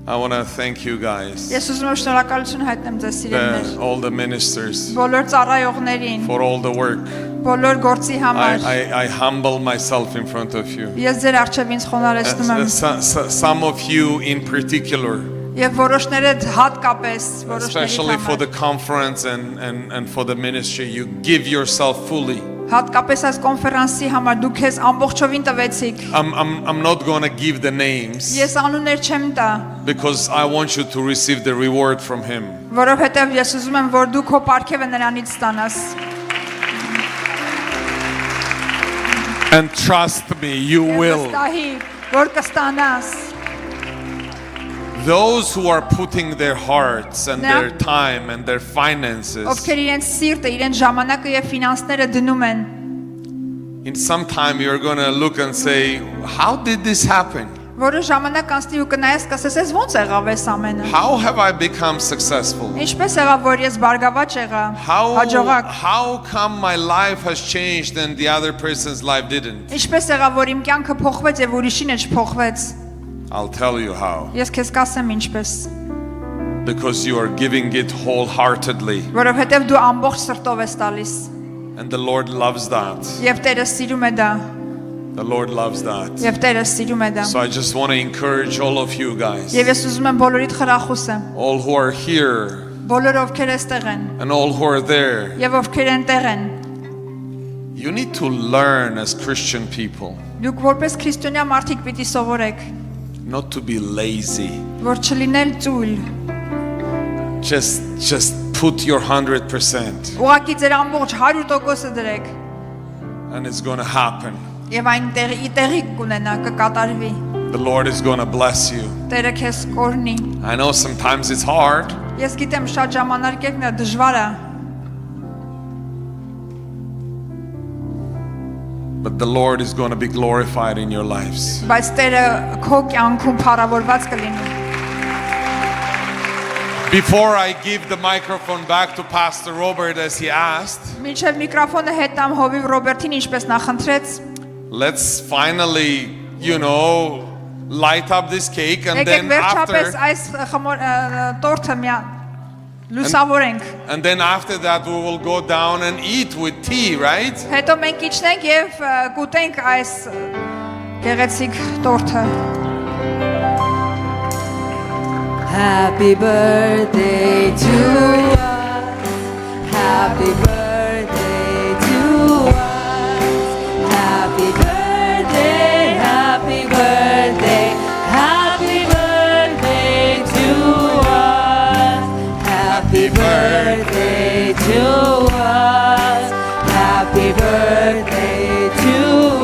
I want to thank you guys, Ես ուզում եմ շնորհակալություն հայտնեմ ձեզ սիրելիներ, all the ministers, բոլոր ծառայողներին, for all the work. բոլոր գործի համար։ I humble myself in front of you. Ես ձեր առջև ինձ խոնարհեցնում եմ։ Some of you in particular, Եվ որոշները հատկապես, especially for the որոշների conference and for the ministry, you give yourself fully. հատկապես այս կոնֆերանսի համար դուք քեզ ամբողջովին տվեցիք։ I'm not going to give the names Ես անուններ չեմ տա, because I want you to receive the reward from him. որովհետև ես ուզում եմ, որ դու քո պարգևը նրանից ստանաս։ And trust me, you Եվ will. վստահի, որ կստանաս։ Those who are putting their hearts and Yeah. their time and their finances, Ովքեր իրենց սիրտը, իրենց ժամանակը եւ ֆինանսները դնում են, in some time you're going to look and say, how did this happen? որը ժամանակ անցնի ու կնայես կասես, «Ես ոնց եղավ այս ամենը»։ How have I become successful? Ինչպես եղավ, որ ես բարգավաճ եղա, հաջողակ։ How come my life has changed and the other person's life didn't? Ինչպես եղավ, որ իմ կյանքը փոխվեց եւ ուրիշինը չփոխվեց։ I'll tell you how. Ես քեզ կասեմ ինչպես, Because you are giving it wholeheartedly. որովհետեւ դու ամբողջ սրտով ես տալիս։ And the Lord loves that. Եվ Տերը սիրում է դա, The Lord loves that. եւ Տերը սիրում է դա։ So I just want to encourage all of you guys, Եվ ես ուզում եմ բոլորիդ խրախուսեմ, all who are here բոլորը ովքեր էստեղ են, and all who are there. եւ ովքեր են տեղ են։ You need to learn as Christian people Դուք որպես քրիստոնյա մարդիկ պիտի սովորեք, not to be lazy. որ չլինել ծույլ։ Just put your 100% Ուղղակի ձեր ամբողջ 100%-ը դրեք, and it's going to happen. եւ այն տեղի կունենա, կկատարվի։ The Lord is going to bless you. Տերը քեզ կօրհնի։ I know sometimes it's hard, Ես գիտեմ շատ ժամանակերն է դժվար է, but the Lord is going to be glorified in your lives. բայց Տերը քո կյանքում փառավորված կլինի։ Before I give the microphone back to Pastor Robert as he asked, Մինչև միկրոֆոնը հետամ հովիվ Ռոբերտին ինչպես նախընտրեց, let's finally, light up this cake and եկեք then վերջապես after այս տորթը լուսավորենք։ and then after that we will go down and eat with tea, right? Հետո մենք իջնենք եւ կուտենք այս գեղեցիկ տորթը։ Happy birthday to us. Happy birthday to us. Happy birthday, happy birthday, happy birthday to us. Happy birthday to us. Happy birthday to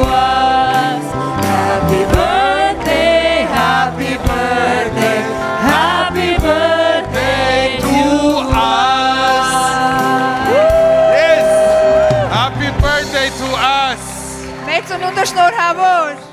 us. Happy birthday, happy birthday. Happy birthday To us. Yes! Happy birthday to us! Մեծ ծնունդը շնորհավոր։